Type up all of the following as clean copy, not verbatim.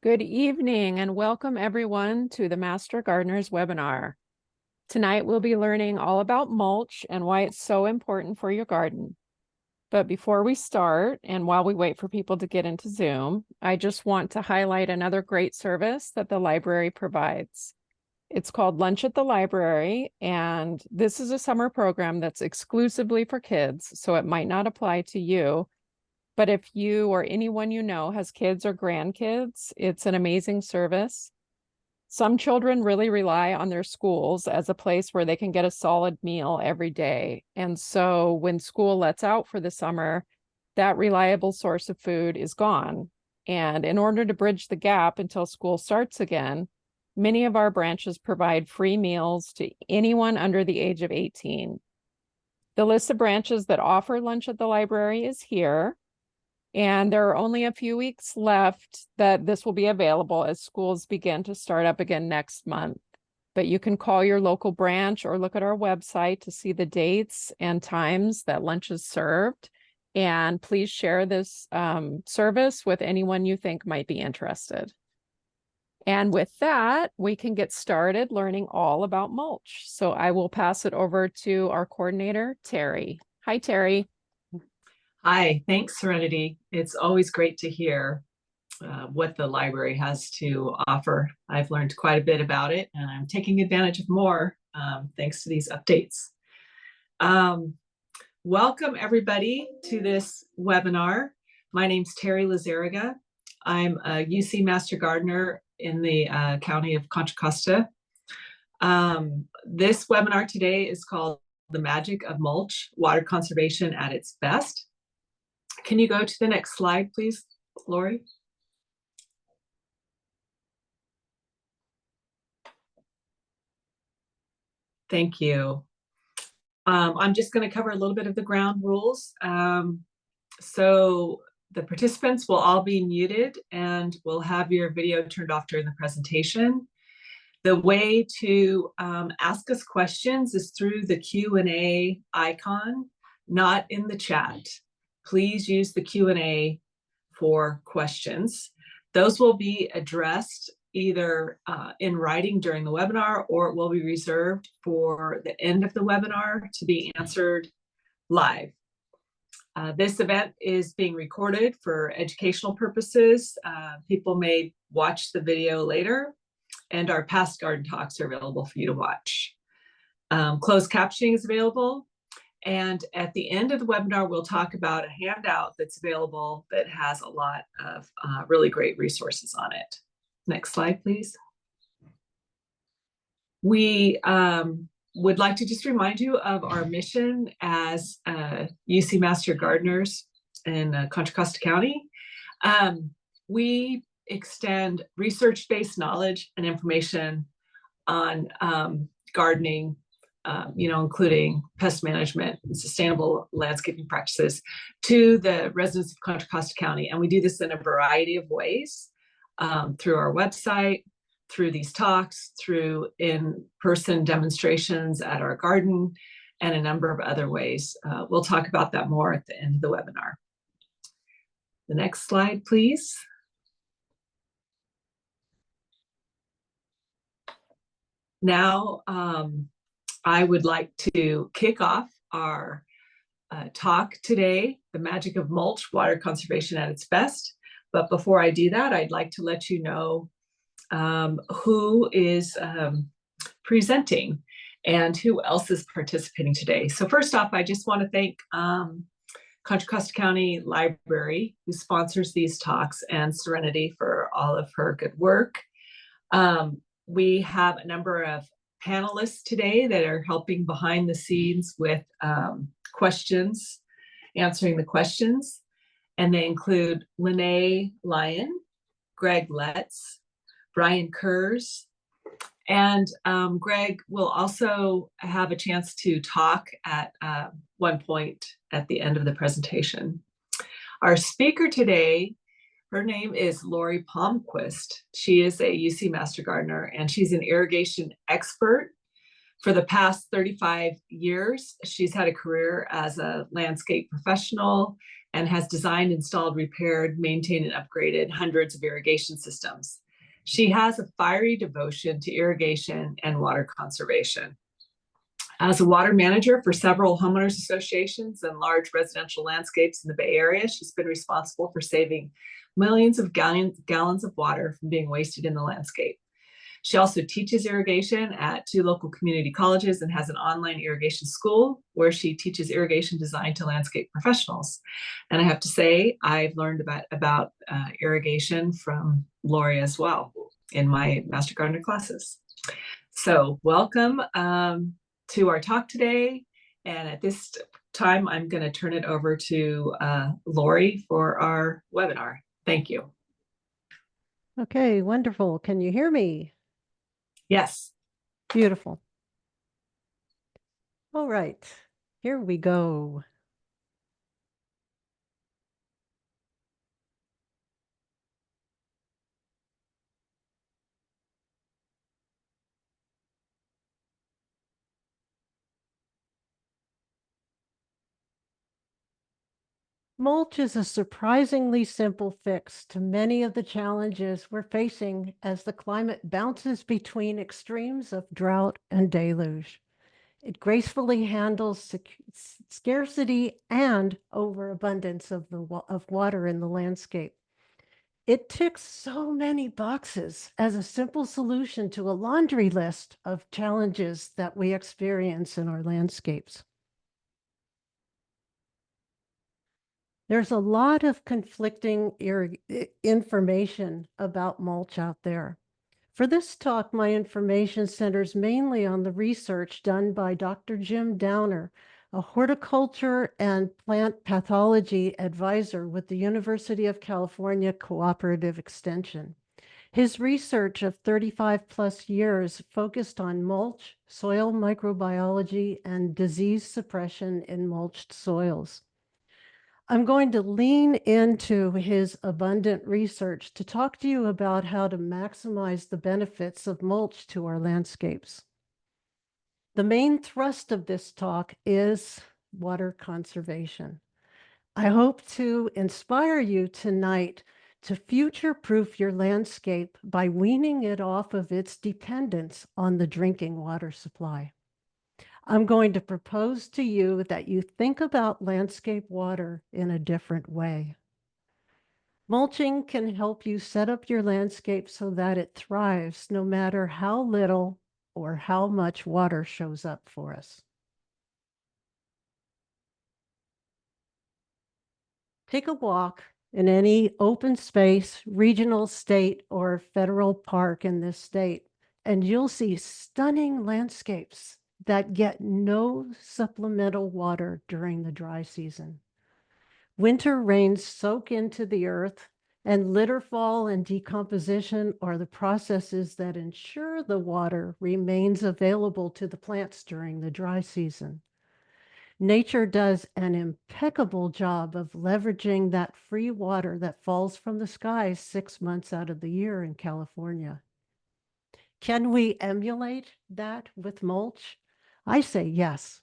Good evening and welcome everyone to the Master Gardeners webinar. Tonight we'll be learning all about mulch and why it's so important for your garden. But before we start, and while we wait for people to get into Zoom, I just want to highlight another great service that the library provides. It's called Lunch at the Library, and this is a summer program that's exclusively for kids, so it might not apply to you. But if you or anyone you know has kids or grandkids, it's an amazing service. Some children really rely on their schools as a place where they can get a solid meal every day. And so when school lets out for the summer, that reliable source of food is gone. And in order to bridge the gap until school starts again, many of our branches provide free meals to anyone under the age of 18. The list of branches that offer lunch at the library is here. And there are only a few weeks left that this will be available as schools begin to start up again next month. But you can call your local branch or look at our website to see the dates and times that lunch is served. And please share this service with anyone you think might be interested. And with that, we can get started learning all about mulch. So I will pass it over to our coordinator, Terry. Hi, Terry. Hi, thanks, Serenity. It's always great to hear what the library has to offer. I've learned quite a bit about it, and I'm taking advantage of more thanks to these updates. Welcome, everybody, to this webinar. My name's Terry Lizarraga. I'm a UC Master Gardener in the County of Contra Costa. This webinar today is called The Magic of Mulch, Water Conservation at its Best. Can you go to the next slide, please, Lori? Thank you. I'm just going to cover a little bit of the ground rules. So the participants will all be muted and we'll have your video turned off during the presentation. The way to ask us questions is through the Q&A icon, not in the chat. Please use the Q&A for questions. Those will be addressed either in writing during the webinar, or it will be reserved for the end of the webinar to be answered live. This event is being recorded for educational purposes. People may watch the video later, and our past garden talks are available for you to watch. Closed captioning is available. And at the end of the webinar, we'll talk about a handout that's available that has a lot of really great resources on it. Next slide, please. We would like to just remind you of our mission as UC Master Gardeners in Contra Costa County. We extend research-based knowledge and information on gardening, including pest management and sustainable landscaping practices to the residents of Contra Costa County. And we do this in a variety of ways, through our website, through these talks, through in-person demonstrations at our garden, and a number of other ways. We'll talk about that more at the end of the webinar. The next slide, please. Now, I would like to kick off our talk today, The Magic of Mulch, Water Conservation at its Best. But before I do that, I'd like to let you know who is presenting and who else is participating today. So first off, I just want to thank Contra Costa County Library, who sponsors these talks, and Serenity for all of her good work. We have a number of panelists today that are helping behind the scenes with questions, answering the questions. And they include Lene Lyon, Greg Letts, Brian Kurz, and Greg will also have a chance to talk at one point at the end of the presentation. Our speaker today, her name is Lori Palmquist. She is a UC Master Gardener, and she's an irrigation expert For the past 35 years, she's had a career as a landscape professional and has designed, installed, repaired, maintained, and upgraded hundreds of irrigation systems. She has a fiery devotion to irrigation and water conservation. As a water manager for several homeowners associations and large residential landscapes in the Bay Area, she's been responsible for saving millions of gallons of water from being wasted in the landscape. She also teaches irrigation at 2 local community colleges and has an online irrigation school where she teaches irrigation design to landscape professionals. And I have to say, I've learned about irrigation from Lori as well in my Master Gardener classes. So welcome to our talk today. And at this time, I'm going to turn it over to Lori for our webinar. Thank you. Okay, wonderful. Can you hear me? Yes. Beautiful. All right, here we go. Mulch is a surprisingly simple fix to many of the challenges we're facing as the climate bounces between extremes of drought and deluge. It gracefully handles scarcity and overabundance of water in the landscape. It ticks so many boxes as a simple solution to a laundry list of challenges that we experience in our landscapes. There's a lot of conflicting information about mulch out there. For this talk, my information centers mainly on the research done by Dr. Jim Downer, a horticulture and plant pathology advisor with the University of California Cooperative Extension. His research of 35 plus years focused on mulch, soil microbiology, and disease suppression in mulched soils. I'm going to lean into his abundant research to talk to you about how to maximize the benefits of mulch to our landscapes. The main thrust of this talk is water conservation. I hope to inspire you tonight to future-proof your landscape by weaning it off of its dependence on the drinking water supply. I'm going to propose to you that you think about landscape water in a different way. Mulching can help you set up your landscape so that it thrives no matter how little or how much water shows up for us. Take a walk in any open space, regional, state, or federal park in this state, and you'll see stunning landscapes that get no supplemental water during the dry season. Winter rains soak into the earth, and litter fall and decomposition are the processes that ensure the water remains available to the plants during the dry season. Nature does an impeccable job of leveraging that free water that falls from the skies 6 months out of the year in California. Can we emulate that with mulch? I say yes.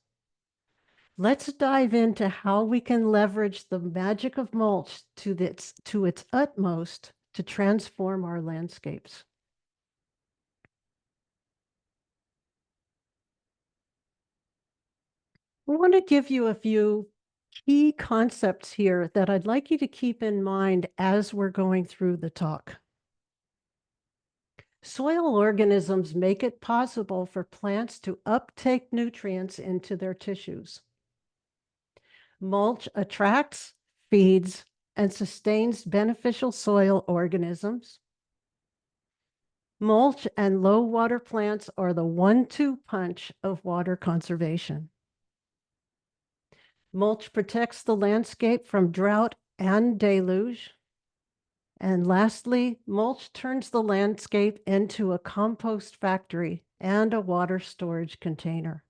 Let's dive into how we can leverage the magic of mulch to its utmost to transform our landscapes. I want to give you a few key concepts here that I'd like you to keep in mind as we're going through the talk. Soil organisms make it possible for plants to uptake nutrients into their tissues. Mulch attracts, feeds, and sustains beneficial soil organisms. Mulch and low water plants are the 1-2 punch of water conservation. Mulch protects the landscape from drought and deluge. And lastly, mulch turns the landscape into a compost factory and a water storage container.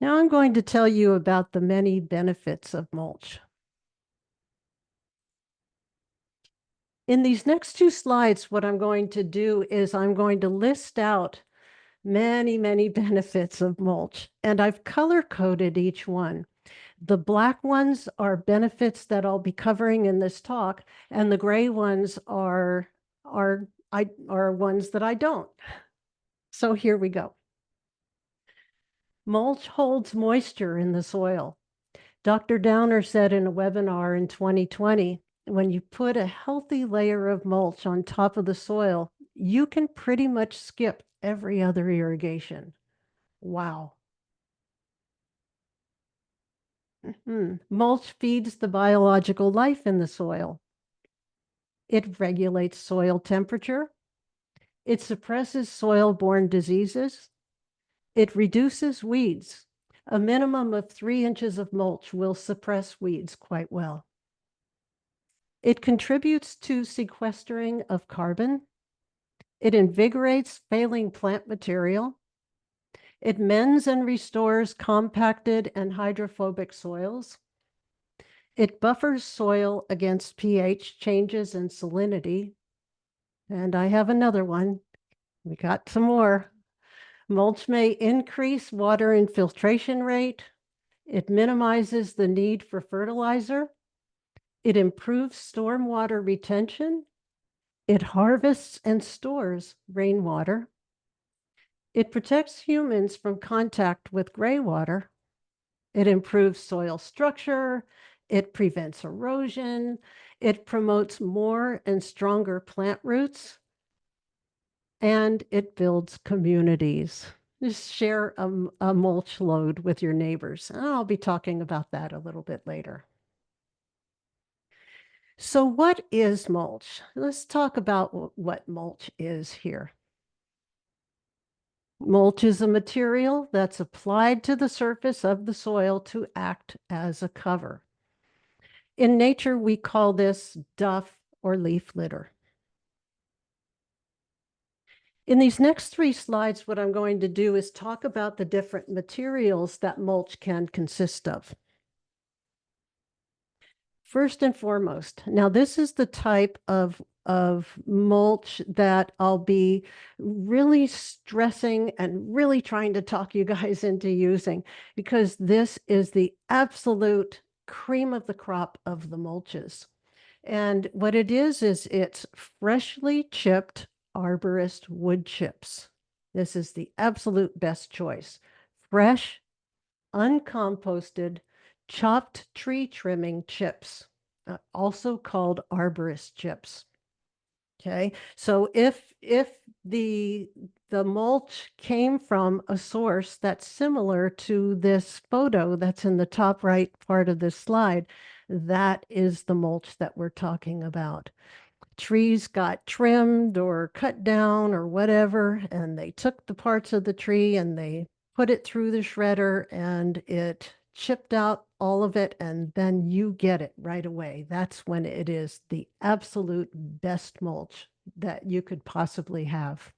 Now I'm going to tell you about the many benefits of mulch. In these next two slides, what I'm going to do is I'm going to list out many, many benefits of mulch, and I've color-coded each one. The black ones are benefits that I'll be covering in this talk, and the gray ones are ones that I don't. So here we go. Mulch holds moisture in the soil. Dr. Downer said in a webinar in 2020, when you put a healthy layer of mulch on top of the soil, you can pretty much skip every other irrigation. Wow. Mulch feeds the biological life in the soil. It regulates soil temperature. It suppresses soil-borne diseases. It reduces weeds. A minimum of 3 inches of mulch will suppress weeds quite well. It contributes to sequestering of carbon. It invigorates failing plant material. It mends and restores compacted and hydrophobic soils. It buffers soil against pH changes and salinity. And I have another one. We got some more. Mulch may increase water infiltration rate. It minimizes the need for fertilizer. It improves stormwater retention. It harvests and stores rainwater. It protects humans from contact with gray water. It improves soil structure. It prevents erosion. It promotes more and stronger plant roots. And it builds communities. Just share a mulch load with your neighbors. And I'll be talking about that a little bit later. So what is mulch? Let's talk about what mulch is here. Mulch is a material that's applied to the surface of the soil to act as a cover. In nature, we call this duff or leaf litter. In these next 3 slides, what I'm going to do is talk about the different materials that mulch can consist of. First and foremost, now this is the type of mulch that I'll be really stressing and really trying to talk you guys into using, because this is the absolute cream of the crop of the mulches. And what it is it's freshly chipped arborist wood chips. This is the absolute best choice. Fresh, uncomposted, chopped tree trimming chips, also called arborist chips. Okay, so if the mulch came from a source that's similar to this photo that's in the top right part of this slide, that is the mulch that we're talking about. Trees got trimmed or cut down or whatever, and they took the parts of the tree and they put it through the shredder and it chipped out all of it, and then you get it right away. That's when it is the absolute best mulch that you could possibly have.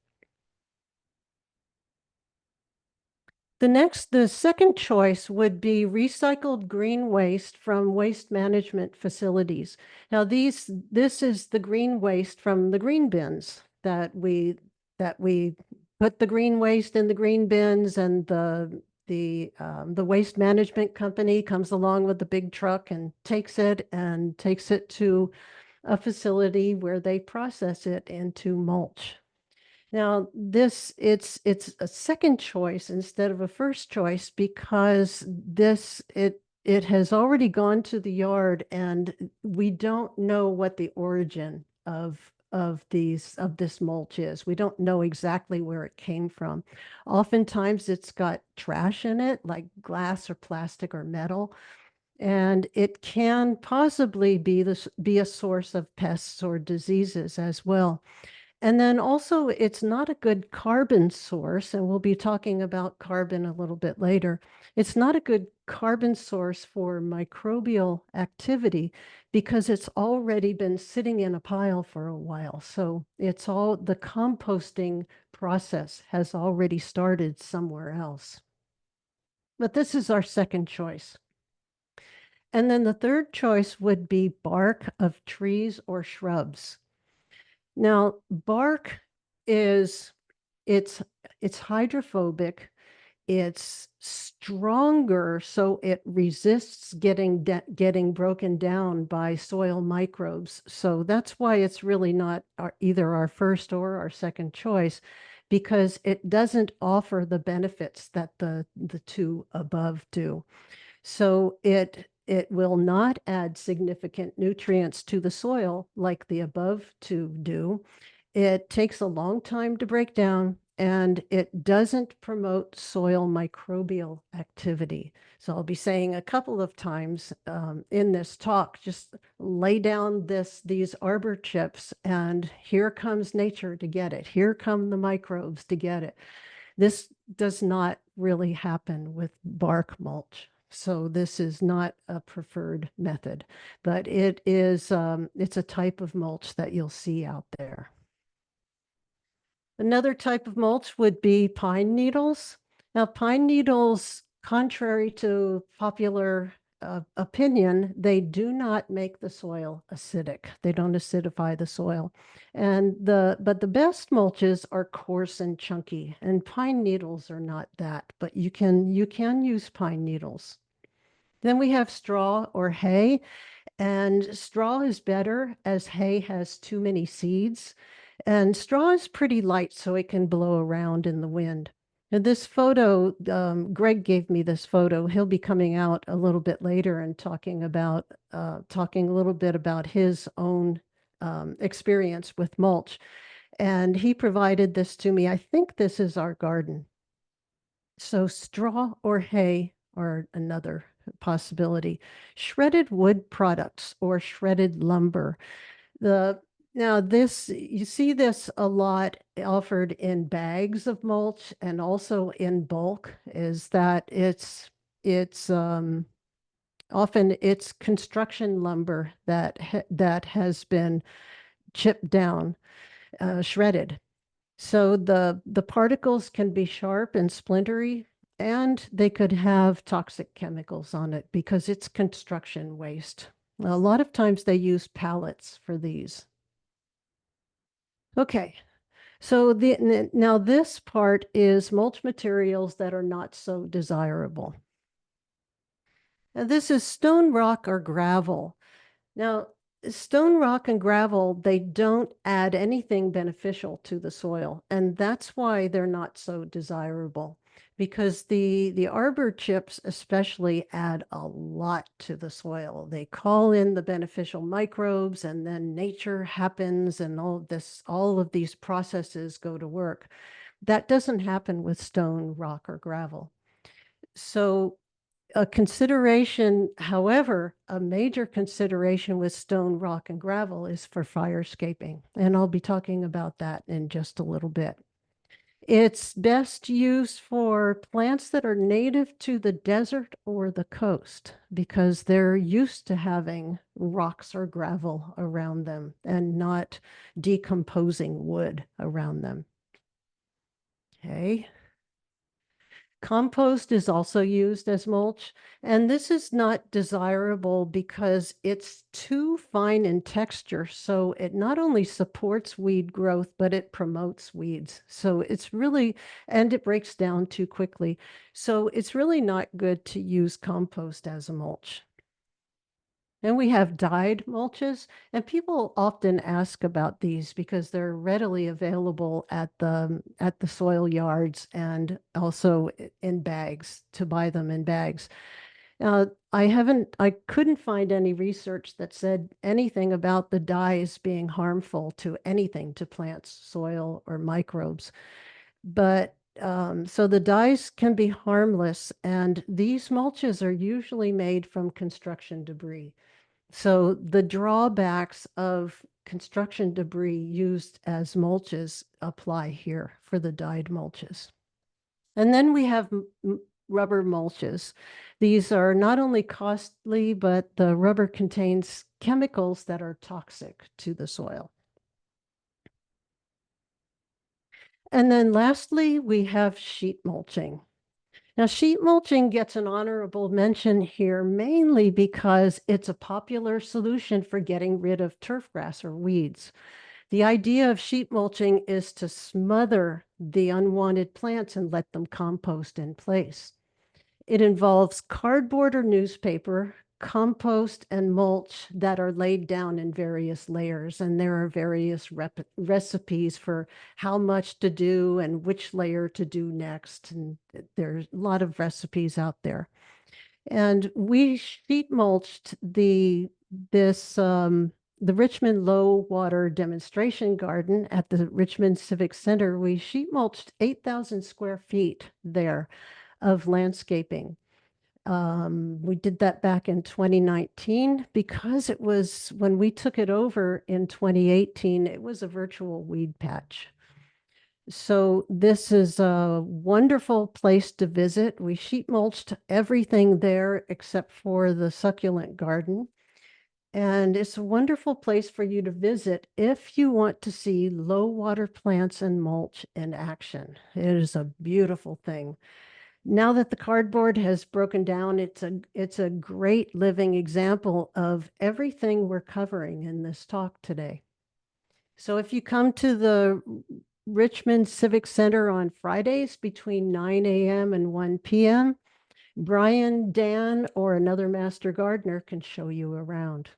The second choice would be recycled green waste from waste management facilities. Now, this is the green waste from the green bins that we put the green waste in the green bins, and the waste management company comes along with the big truck and takes it to a facility where they process it into mulch. Now, it's a second choice instead of a first choice, because it has already gone to the yard, and we don't know what the origin of this mulch is. We don't know exactly where it came from. Oftentimes it's got trash in it, like glass or plastic or metal, and it can possibly be a source of pests or diseases as well. And then also, it's not a good carbon source, and we'll be talking about carbon a little bit later. It's not a good carbon source for microbial activity because it's already been sitting in a pile for a while. So the composting process has already started somewhere else. But this is our second choice. And then the third choice would be bark of trees or shrubs. Now, bark is, it's hydrophobic. It's stronger, so it resists getting broken down by soil microbes. So that's why it's really not either our first or our second choice, because it doesn't offer the benefits that the two above do. So it will not add significant nutrients to the soil like the above two do. It takes a long time to break down, and it doesn't promote soil microbial activity. So I'll be saying a couple of times in this talk, just lay down these arbor chips, and here comes nature to get it. Here come the microbes to get it. This does not really happen with bark mulch. So this is not a preferred method, but it is, it's a type of mulch that you'll see out there. Another type of mulch would be pine needles. Now, pine needles, contrary to popular opinion, they do not make the soil acidic. They don't acidify the soil. But the best mulches are coarse and chunky, and pine needles are not that, but you can use pine needles. Then we have straw or hay, and straw is better as hay has too many seeds. And straw is pretty light, so it can blow around in the wind. And this photo, Greg gave me this photo. He'll be coming out a little bit later and talking a little bit about his own experience with mulch. And he provided this to me. I think this is our garden. So straw or hay are another possibility. Shredded wood products or shredded lumber. Now this, you see this a lot offered in bags of mulch and also in bulk, is that it's often it's construction lumber that has been chipped down, shredded. So the particles can be sharp and splintery, and they could have toxic chemicals on it because it's construction waste. A lot of times they use pallets for these. Okay, so now this part is mulch materials that are not so desirable. And this is stone, rock, or gravel. Now, stone, rock, and gravel, they don't add anything beneficial to the soil, and that's why they're not so desirable, because the arbor chips especially add a lot to the soil. They call in the beneficial microbes, and then nature happens, and all of these processes go to work. That doesn't happen with stone, rock, or gravel. So a consideration, however, a major consideration with stone, rock, and gravel is for firescaping. And I'll be talking about that in just a little bit. It's best used for plants that are native to the desert or the coast because they're used to having rocks or gravel around them and not decomposing wood around them. Okay. Compost is also used as mulch, and this is not desirable because it's too fine in texture. So it not only supports weed growth, but it promotes weeds. So it's really, and it breaks down too quickly. So it's really not good to use compost as a mulch. And we have dyed mulches, and people often ask about these because they're readily available at the soil yards and also in bags, to buy them in bags. I couldn't find any research that said anything about the dyes being harmful to anything, to plants, soil, or microbes. But so the dyes can be harmless, and these mulches are usually made from construction debris. So the drawbacks of construction debris used as mulches apply here for the dyed mulches. And then we have rubber mulches. These are not only costly, but the rubber contains chemicals that are toxic to the soil. And then lastly, we have sheet mulching. Now, sheet mulching gets an honorable mention here mainly because it's a popular solution for getting rid of turf grass or weeds. The idea of sheet mulching is to smother the unwanted plants and let them compost in place. It involves cardboard or newspaper, compost, and mulch that are laid down in various layers. And there are various recipes for how much to do and which layer to do next. And there's a lot of recipes out there. And we sheet mulched the Richmond Low Water Demonstration Garden at the Richmond Civic Center. We sheet mulched 8,000 square feet there of landscaping. We did that back in 2019 because it was when we took it over in 2018, it was a virtual weed patch. So this is a wonderful place to visit. We sheet mulched everything there except for the succulent garden. And it's a wonderful place for you to visit if you want to see low water plants and mulch in action. It is a beautiful thing. Now that the cardboard has broken down, it's a great living example of everything we're covering in this talk today. So if you come to the Richmond Civic Center on Fridays between 9 a.m. and 1 p.m., Brian, Dan, or another master gardener can show you around.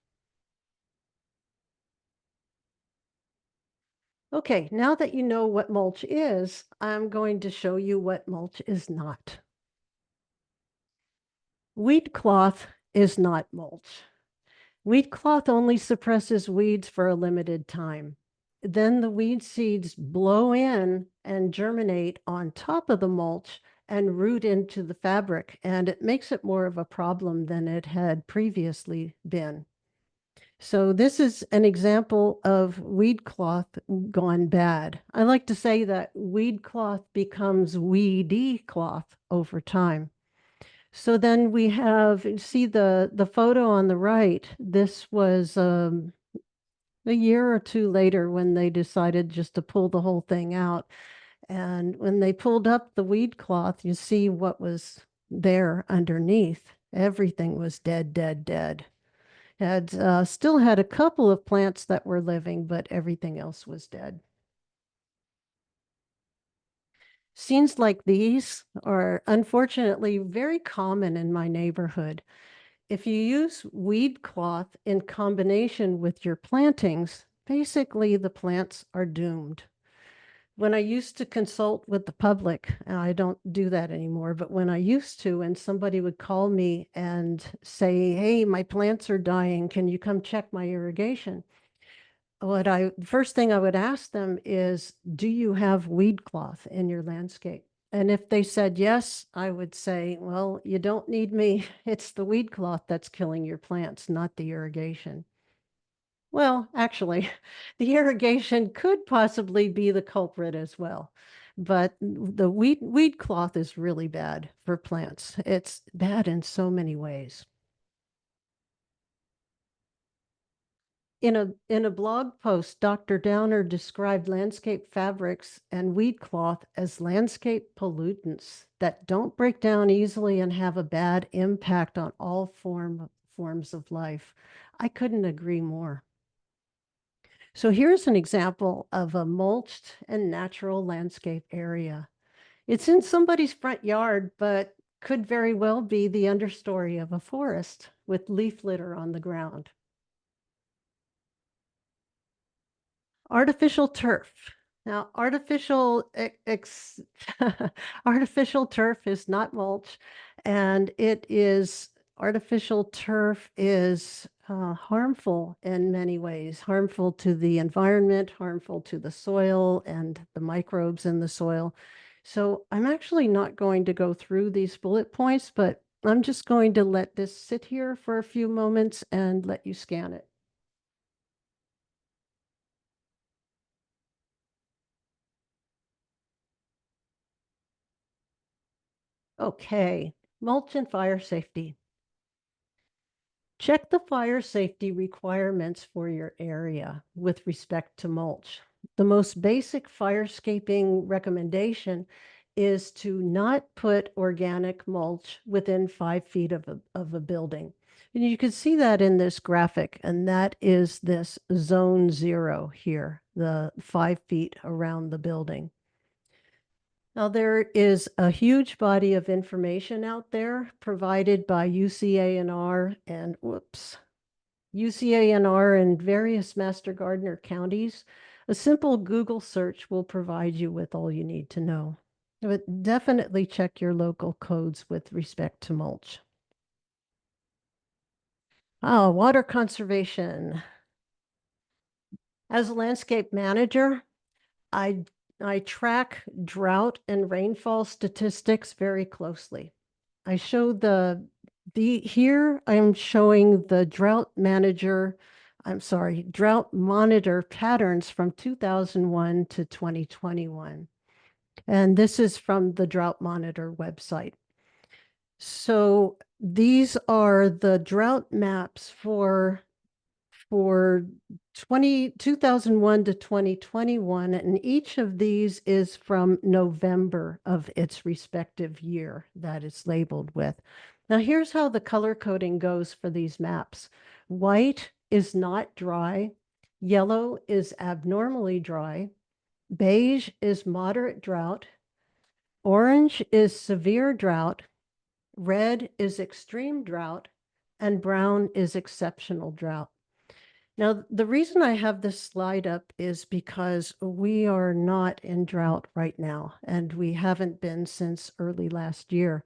Okay, now that you know what mulch is, I'm going to show you what mulch is not. Weed cloth is not mulch. Weed cloth only suppresses weeds for a limited time. Then the weed seeds blow in and germinate on top of the mulch and root into the fabric, and it makes it more of a problem than it had previously been. So this is an example of weed cloth gone bad. I like to say that weed cloth becomes weedy cloth over time. So then we have, see the photo on the right. This was a year or two later when they decided just to pull the whole thing out. And when they pulled up the weed cloth, you see what was there underneath. Everything was dead, dead, dead. Still had a couple of plants that were living, but everything else was dead. Scenes like these are unfortunately very common in my neighborhood. If you use weed cloth in combination with your plantings, basically the plants are doomed. When I used to consult with the public, and I don't do that anymore, but when I used to, and somebody would call me and say, hey, my plants are dying, can you come check my irrigation? First thing I would ask them is, do you have weed cloth in your landscape? And if they said yes, I would say, well, you don't need me. It's the weed cloth that's killing your plants, not the irrigation. Well, actually, the irrigation could possibly be the culprit as well. But the weed cloth is really bad for plants. It's bad in so many ways. In a blog post, Dr. Downer described landscape fabrics and weed cloth as landscape pollutants that don't break down easily and have a bad impact on all forms of life. I couldn't agree more. So here's an example of a mulched and natural landscape area. It's in somebody's front yard, but could very well be the understory of a forest with leaf litter on the ground. Artificial turf. Now, artificial turf is not mulch, and artificial turf is harmful in many ways, harmful to the environment, harmful to the soil and the microbes in the soil. So I'm actually not going to go through these bullet points, but I'm just going to let this sit here for a few moments and let you scan it. Okay, mulch and fire safety. Check the fire safety requirements for your area with respect to mulch. The most basic firescaping recommendation is to not put organic mulch within 5 feet of a building. And you can see that in this graphic, and that is this zone 0 here, the 5 feet around the building. Now, there is a huge body of information out there provided by UCANR and various Master Gardener counties. A simple Google search will provide you with all you need to know. But definitely check your local codes with respect to mulch. Water conservation. As a landscape manager, I track drought and rainfall statistics very closely. I show here I'm showing the drought monitor patterns from 2001 to 2021. And this is from the Drought Monitor website. So these are the drought maps for 2001 to 2021, and each of these is from November of its respective year that it's labeled with. Now, here's how the color coding goes for these maps. White is not dry, yellow is abnormally dry, beige is moderate drought, orange is severe drought, red is extreme drought, and brown is exceptional drought. Now, the reason I have this slide up is because we are not in drought right now, and we haven't been since early last year.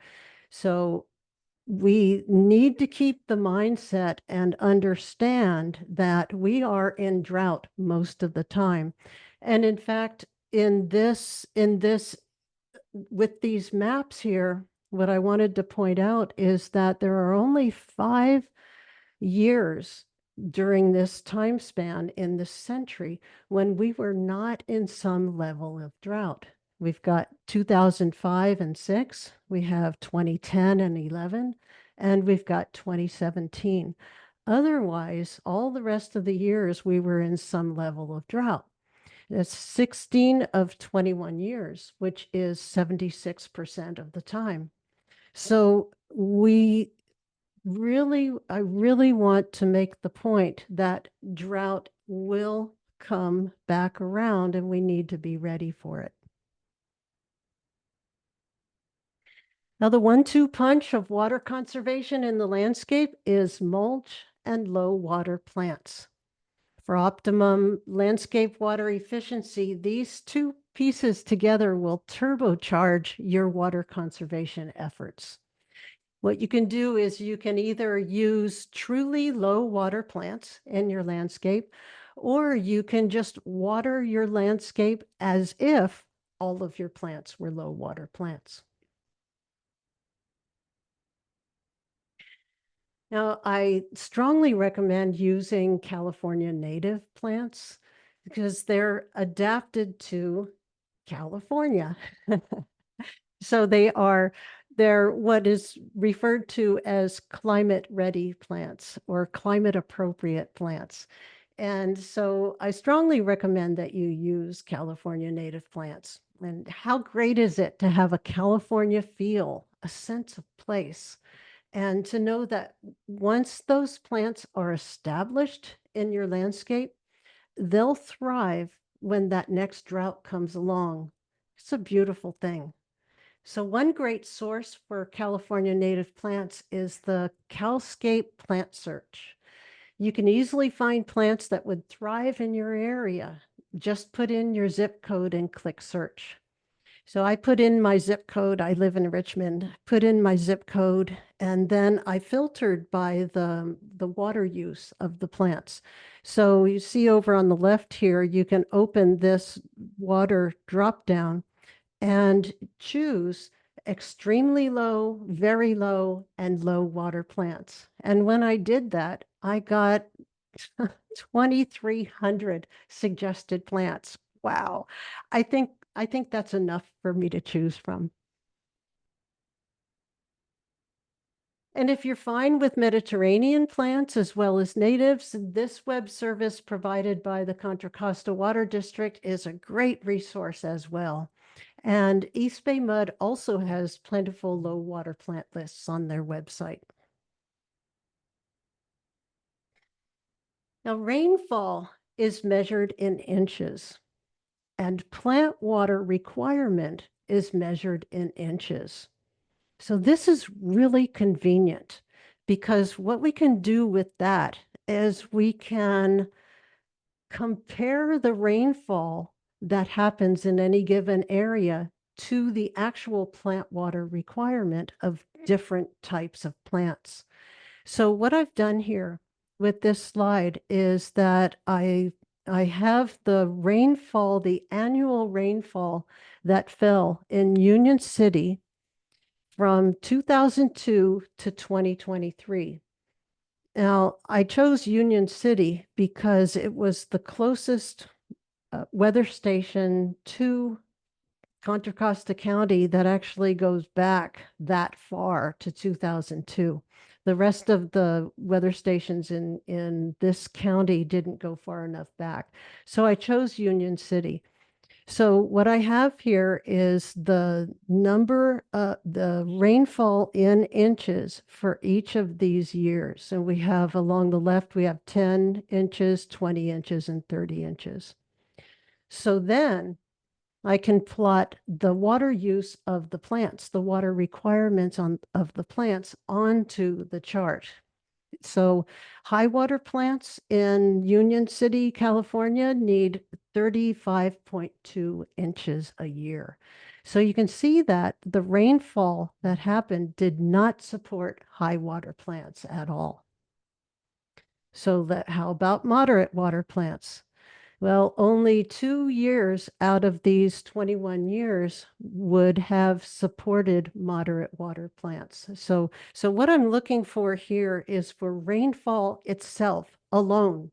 So we need to keep the mindset and understand that we are in drought most of the time. And in fact, with these maps here, what I wanted to point out is that there are only 5 years during this time span in this century when we were not in some level of drought. We've got 2005 and 6, we have 2010 and 11, and we've got 2017. Otherwise, all the rest of the years we were in some level of drought. That's 16 of 21 years, which is 76% of the time. So I really want to make the point that drought will come back around and we need to be ready for it. Now, the 1-2 punch of water conservation in the landscape is mulch and low water plants. For optimum landscape water efficiency, these 2 pieces together will turbocharge your water conservation efforts. What you can do is you can either use truly low water plants in your landscape, or you can just water your landscape as if all of your plants were low water plants. Now, I strongly recommend using California native plants because they're adapted to California. So they're what is referred to as climate ready plants or climate appropriate plants. And so I strongly recommend that you use California native plants. And how great is it to have a California feel, a sense of place, and to know that once those plants are established in your landscape, they'll thrive when that next drought comes along. It's a beautiful thing. So one great source for California native plants is the Calscape Plant Search. You can easily find plants that would thrive in your area. Just put in your zip code and click search. So I put in my zip code. I live in Richmond. Put in my zip code, and then I filtered by the water use of the plants. So you see over on the left here, you can open this water drop down and choose extremely low, very low, and low water plants. And when I did that, I got 2,300 suggested plants. Wow. I think that's enough for me to choose from. And if you're fine with Mediterranean plants as well as natives, this web service provided by the Contra Costa Water District is a great resource as well. And East Bay Mud also has plentiful low water plant lists on their website. Now, rainfall is measured in inches, and plant water requirement is measured in inches. So this is really convenient because what we can do with that is we can compare the rainfall that happens in any given area to the actual plant water requirement of different types of plants. So what I've done here with this slide is that I have the rainfall, the annual rainfall that fell in Union City from 2002 to 2023. Now, I chose Union City because it was the closest weather station to Contra Costa County that actually goes back that far to 2002. The rest of the weather stations in this county didn't go far enough back. So I chose Union City. So what I have here is the the rainfall in inches for each of these years. And we have along the left, we have 10 inches, 20 inches, and 30 inches. So then I can plot the water use of the plants, the water requirements of the plants onto the chart. So high water plants in Union City, California need 35.2 inches a year. So you can see that the rainfall that happened did not support high water plants at all. So how about moderate water plants? Well, only 2 years out of these 21 years would have supported moderate water plants. So what I'm looking for here is for rainfall itself alone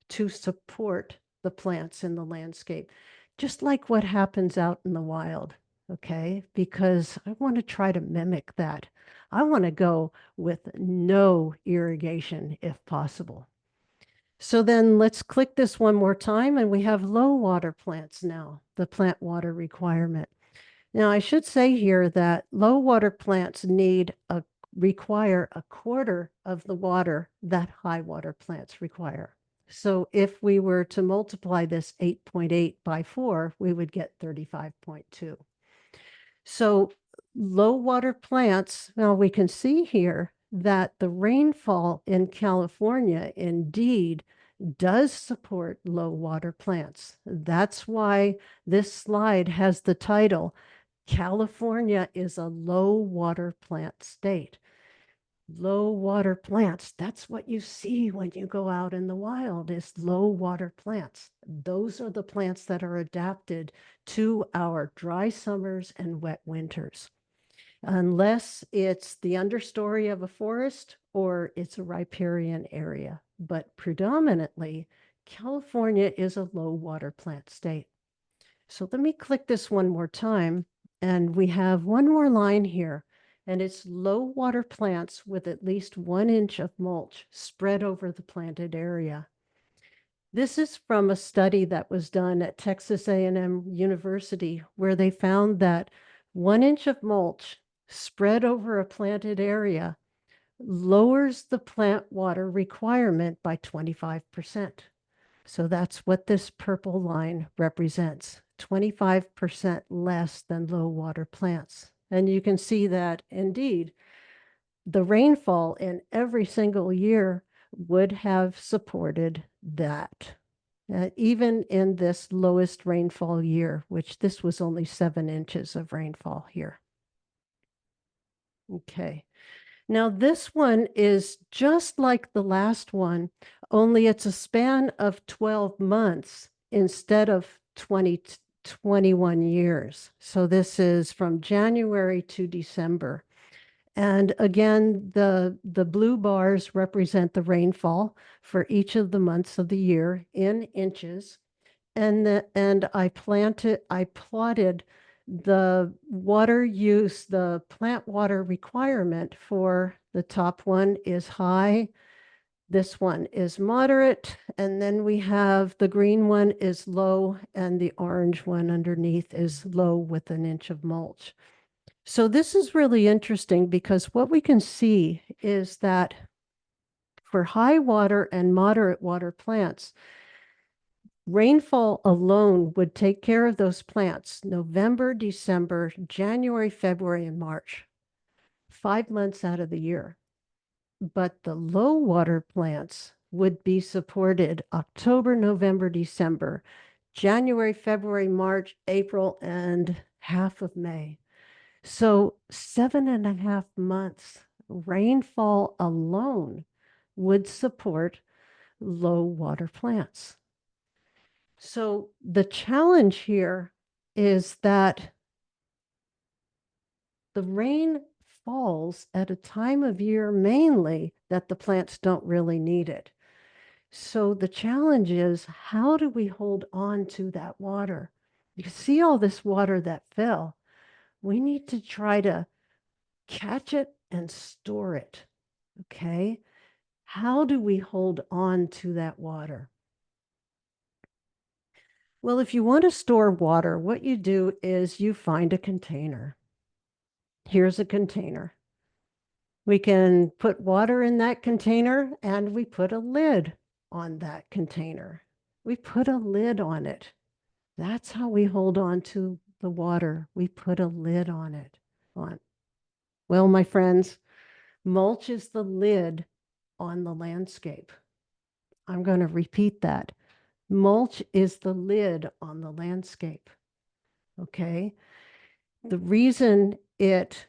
to support the plants in the landscape, just like what happens out in the wild, okay? Because I want to try to mimic that. I want to go with no irrigation if possible. So then let's click this one more time and we have low water plants now, the plant water requirement. Now I should say here that low water plants require a quarter of the water that high water plants require. So if we were to multiply this 8.8 by 4, we would get 35.2. So low water plants, now we can see here that the rainfall in California indeed does support low water plants. That's why this slide has the title, California is a low water plant state. Low water plants, that's what you see when you go out in the wild, is low water plants. Those are the plants that are adapted to our dry summers and wet winters. Unless it's the understory of a forest or it's a riparian area. But predominantly, California is a low water plant state. So let me click this one more time, and we have one more line here, and it's low water plants with at least 1 inch of mulch spread over the planted area. This is from a study that was done at Texas A&M University, where they found that 1 inch of mulch spread over a planted area lowers the plant water requirement by 25%. So that's what this purple line represents, 25% less than low water plants. And you can see that indeed, the rainfall in every single year would have supported that. Even in this lowest rainfall year, which this was only 7 inches of rainfall here. Okay. Now this one is just like the last one, only it's a span of 12 months instead of 21 years. So this is from January to December. And again, the blue bars represent the rainfall for each of the months of the year in inches. And I plotted the water use, the plant water requirement for the top one is high. This one is moderate, and then we have the green one is low, and the orange one underneath is low with an inch of mulch. So this is really interesting because what we can see is that for high water and moderate water plants, rainfall alone would take care of those plants November, December, January, February, and March, 5 months out of the year. But the low water plants would be supported October, November, December, January, February, March, April, and half of May. So 7.5 months rainfall alone would support low water plants. So the challenge here is that the rain falls at a time of year mainly that the plants don't really need it. So the challenge is, how do we hold on to that water? You see all this water that fell. We need to try to catch it and store it. Okay? How do we hold on to that water? Well, if you want to store water, what you do is you find a container. Here's a container. We can put water in that container, and we put a lid on that container. We put a lid on it. That's how we hold on to the water. We put a lid on it. Well, my friends, mulch is the lid on the landscape. I'm going to repeat that. Mulch is the lid on the landscape. Okay? The reason it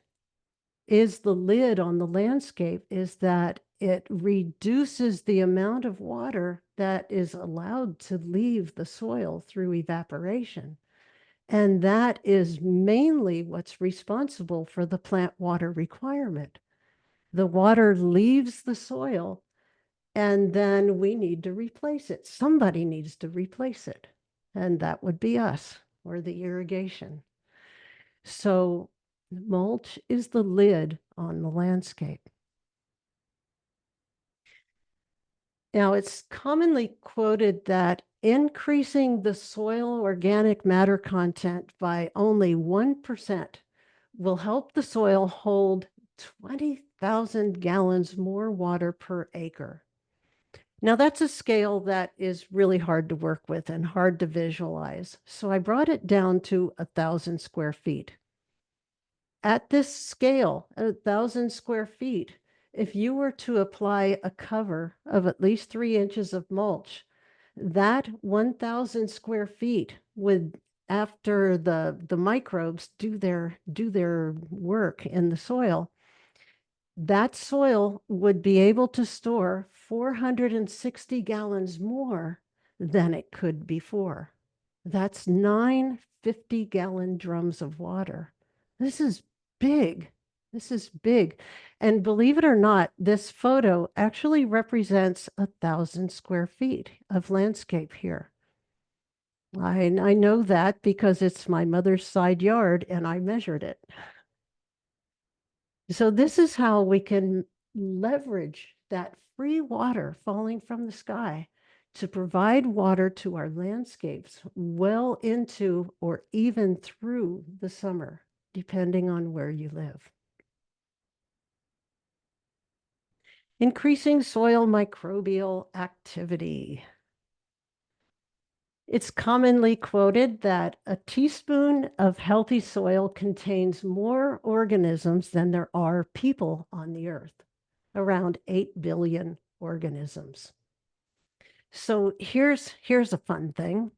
is the lid on the landscape is that it reduces the amount of water that is allowed to leave the soil through evaporation. And that is mainly what's responsible for the plant water requirement. The water leaves the soil, and then we need to replace it. Somebody needs to replace it, and that would be us or the irrigation. So mulch is the lid on the landscape. Now, it's commonly quoted that increasing the soil organic matter content by only 1% will help the soil hold 20,000 gallons more water per acre. Now, that's a scale that is really hard to work with and hard to visualize. So I brought it down to 1,000 square feet. At this scale, at 1,000 square feet, if you were to apply a cover of at least 3 inches of mulch, that 1,000 square feet would, after the microbes do their work in the soil, that soil would be able to store 460 gallons more than it could before. That's 9 50-gallon drums of water. This is big. This is big. And believe it or not, this photo actually represents 1,000 square feet of landscape here. I know that because it's my mother's side yard and I measured it. So this is how we can leverage that free water falling from the sky to provide water to our landscapes well into or even through the summer, depending on where you live. Increasing soil microbial activity. It's commonly quoted that a teaspoon of healthy soil contains more organisms than there are people on the earth, around 8 billion organisms. So here's a fun thing.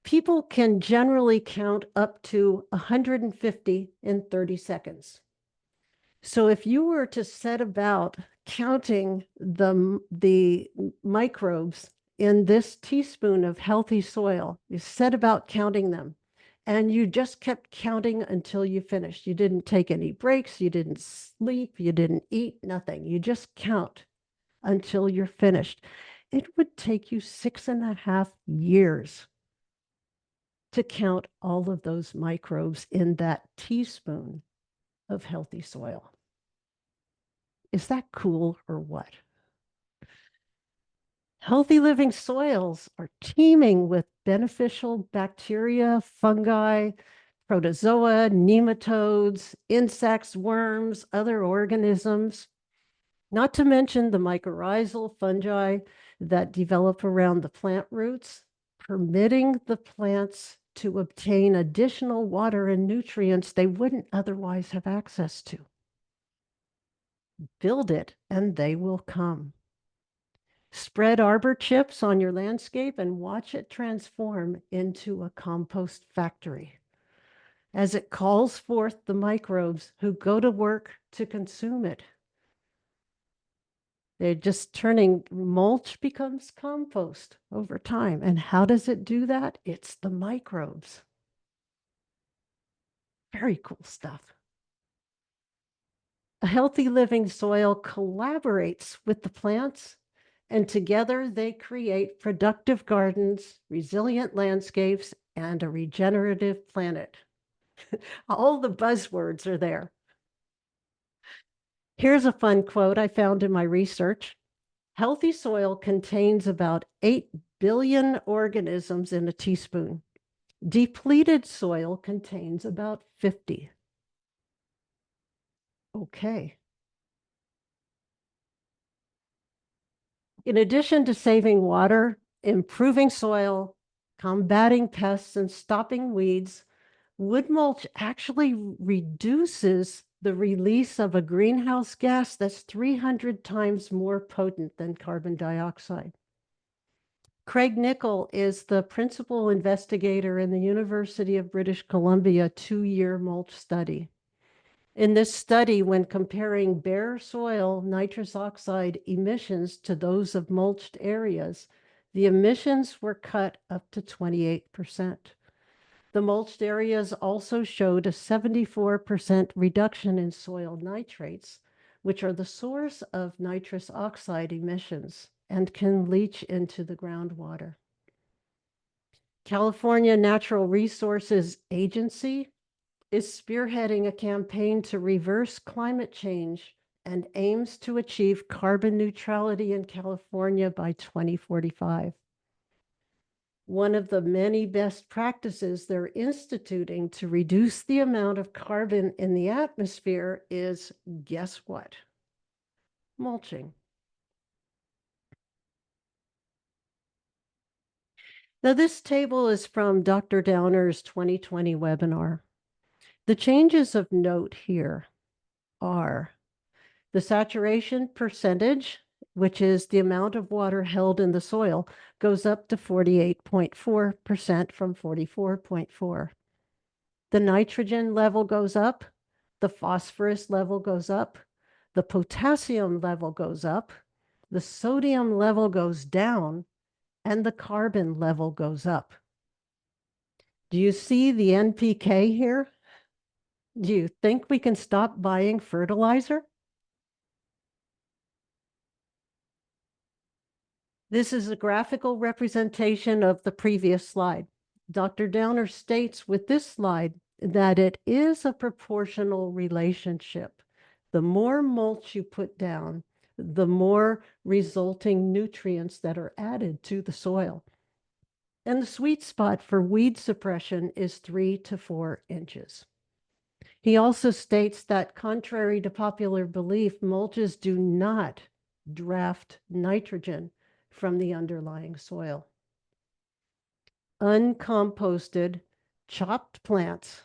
People can generally count up to 150 in 30 seconds. So if you were to set about counting the microbes in this teaspoon of healthy soil, you set about counting them, and you just kept counting until you finished. You didn't take any breaks, you didn't sleep, you didn't eat, nothing. You just count until you're finished. It would take you 6.5 years to count all of those microbes in that teaspoon of healthy soil. Is that cool or what? Healthy living soils are teeming with beneficial bacteria, fungi, protozoa, nematodes, insects, worms, other organisms, not to mention the mycorrhizal fungi that develop around the plant roots, permitting the plants to obtain additional water and nutrients they wouldn't otherwise have access to. Build it and they will come. Spread arbor chips on your landscape and watch it transform into a compost factory as it calls forth the microbes who go to work to consume it. They're just turning mulch becomes compost over time. And how does it do that? It's the microbes. Very cool stuff. A healthy living soil collaborates with the plants, and together they create productive gardens, resilient landscapes, and a regenerative planet. All the buzzwords are there. Here's a fun quote I found in my research. Healthy soil contains about 8 billion organisms in a teaspoon. Depleted soil contains about 50. Okay. In addition to saving water, improving soil, combating pests, and stopping weeds, wood mulch actually reduces the release of a greenhouse gas that's 300 times more potent than carbon dioxide. Craig Nichol is the principal investigator in the University of British Columbia 2-year mulch study. In this study, when comparing bare soil nitrous oxide emissions to those of mulched areas, the emissions were cut up to 28%. The mulched areas also showed a 74% reduction in soil nitrates, which are the source of nitrous oxide emissions and can leach into the groundwater. California Natural Resources Agency is spearheading a campaign to reverse climate change and aims to achieve carbon neutrality in California by 2045. One of the many best practices they're instituting to reduce the amount of carbon in the atmosphere is, guess what? Mulching. Now, this table is from Dr. Downer's 2020 webinar. The changes of note here are the saturation percentage, which is the amount of water held in the soil, goes up to 48.4% from 44.4%. The nitrogen level goes up, the phosphorus level goes up, the potassium level goes up, the sodium level goes down, and the carbon level goes up. Do you see the NPK here? Do you think we can stop buying fertilizer? This is a graphical representation of the previous slide. Dr. Downer states with this slide that it is a proportional relationship. The more mulch you put down, the more resulting nutrients that are added to the soil. And the sweet spot for weed suppression is 3 to 4 inches. He also states that contrary to popular belief, mulches do not draft nitrogen from the underlying soil. Uncomposted, chopped plants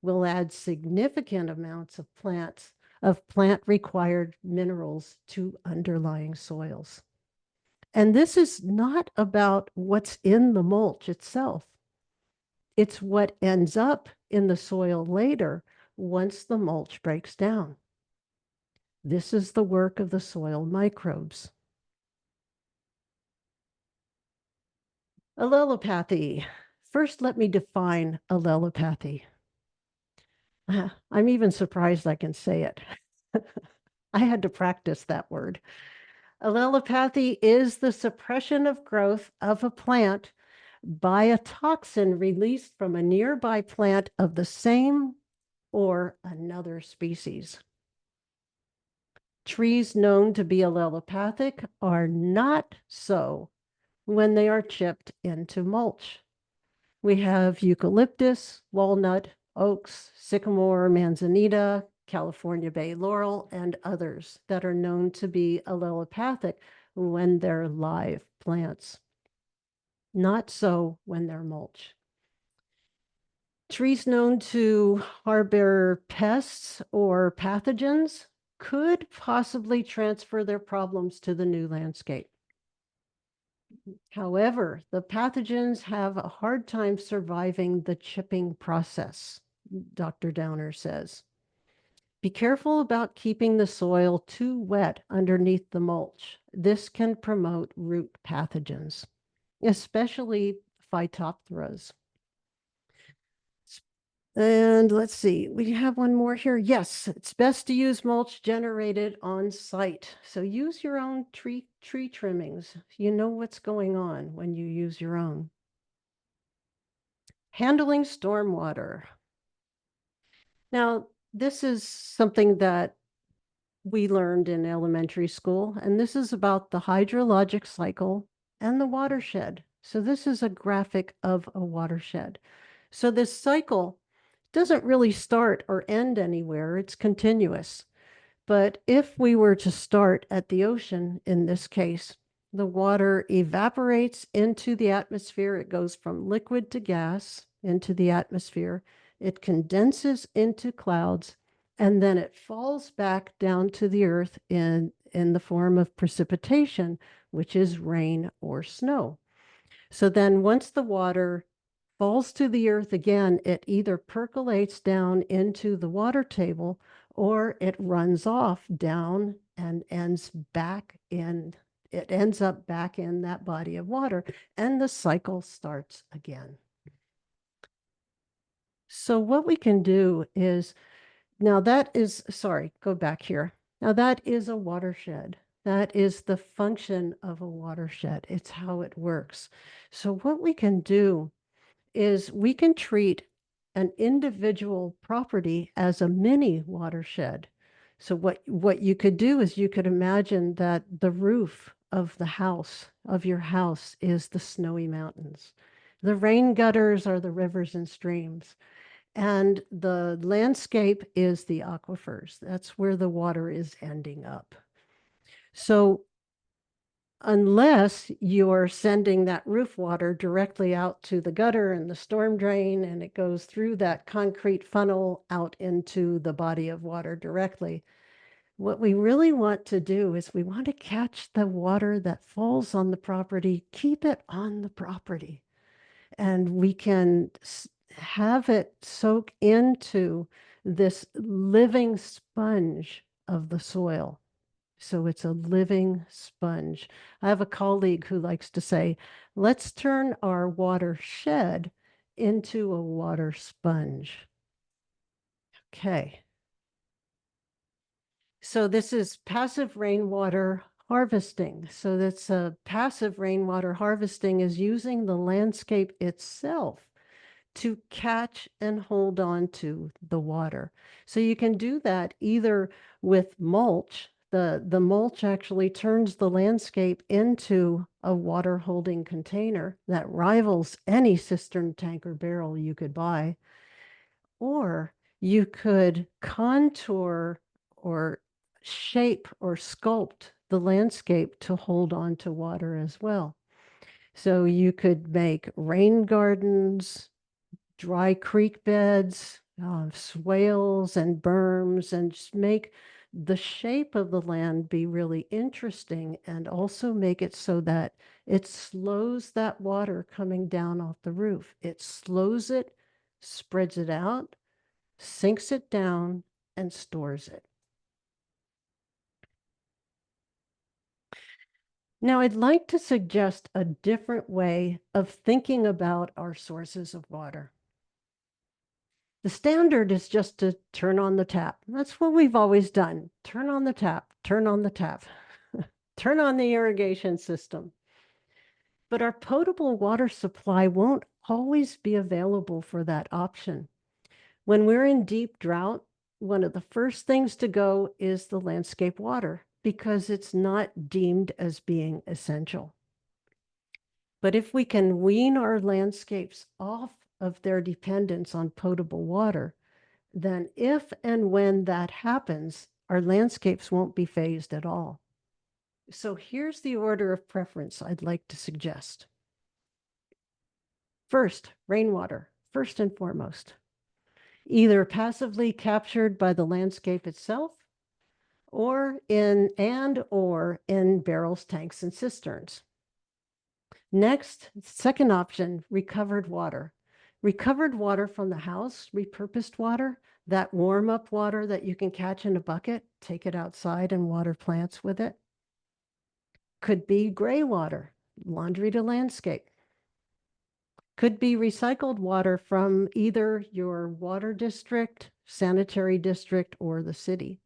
will add significant amounts of plant-required minerals to underlying soils. And this is not about what's in the mulch itself. It's what ends up in the soil later once the mulch breaks down. This is the work of the soil microbes. Allelopathy. First, let me define allelopathy. I'm even surprised I can say it. I had to practice that word. Allelopathy is the suppression of growth of a plant by a toxin released from a nearby plant of the same or another species. Trees known to be allelopathic are not so when they are chipped into mulch. We have eucalyptus, walnut, oaks, sycamore, manzanita, California bay laurel, and others that are known to be allelopathic when they're live plants. Not so when they're mulch. Trees known to harbor pests or pathogens could possibly transfer their problems to the new landscape. However, the pathogens have a hard time surviving the chipping process, Dr. Downer says. Be careful about keeping the soil too wet underneath the mulch. This can promote root pathogens, especially Phytophthora. And let's see, we have one more here. Yes, it's best to use mulch generated on site. So use your own tree trimmings. You know what's going on when you use your own. Handling stormwater. Now, this is something that we learned in elementary school, and this is about the hydrologic cycle and the watershed. So this is a graphic of a watershed. So this cycle doesn't really start or end anywhere, it's continuous. But if we were to start at the ocean, in this case, the water evaporates into the atmosphere. It goes from liquid to gas into the atmosphere. It condenses into clouds, and then it falls back down to the earth in the form of precipitation, which is rain or snow. So then once the water falls to the earth again, it either percolates down into the water table or it runs off down and ends up back in that body of water, and the cycle starts again. So what we can do is, go back here. Now that is a watershed. That is the function of a watershed. It's how it works. So what we can do is we can treat an individual property as a mini watershed. So what you could do is you could imagine that the roof of your house is the snowy mountains. The rain gutters are the rivers and streams. And the landscape is the aquifers. That's where the water is ending up. So unless you're sending that roof water directly out to the gutter and the storm drain, and it goes through that concrete funnel out into the body of water directly, what we really want to do is we want to catch the water that falls on the property, keep it on the property, and we can have it soak into this living sponge of the soil. So it's a living sponge. I have a colleague who likes to say, let's turn our watershed into a water sponge. Okay. So this is passive rainwater harvesting. So that's passive rainwater harvesting is using the landscape itself to catch and hold on to the water. So you can do that either with mulch. The mulch actually turns the landscape into a water holding container that rivals any cistern, tank, or barrel you could buy. Or you could contour or shape or sculpt the landscape to hold on to water as well. So you could make rain gardens, dry creek beds, swales and berms, and just make the shape of the land be really interesting, and also make it so that it slows that water coming down off the roof. It slows it, spreads it out, sinks it down, and stores it. Now, I'd like to suggest a different way of thinking about our sources of water. The standard is just to turn on the tap. That's what we've always done. Turn on the tap, turn on the tap, turn on the irrigation system. But our potable water supply won't always be available for that option. When we're in deep drought, one of the first things to go is the landscape water because it's not deemed as being essential. But if we can wean our landscapes off of their dependence on potable water, then if and when that happens, our landscapes won't be phased at all. So here's the order of preference I'd like to suggest. First, rainwater, first and foremost, either passively captured by the landscape itself or in barrels, tanks, and cisterns. Next, second option, recovered water. Recovered water from the house, repurposed water, that warm-up water that you can catch in a bucket, take it outside and water plants with it. Could be gray water, laundry to landscape. Could be recycled water from either your water district, sanitary district, or the city.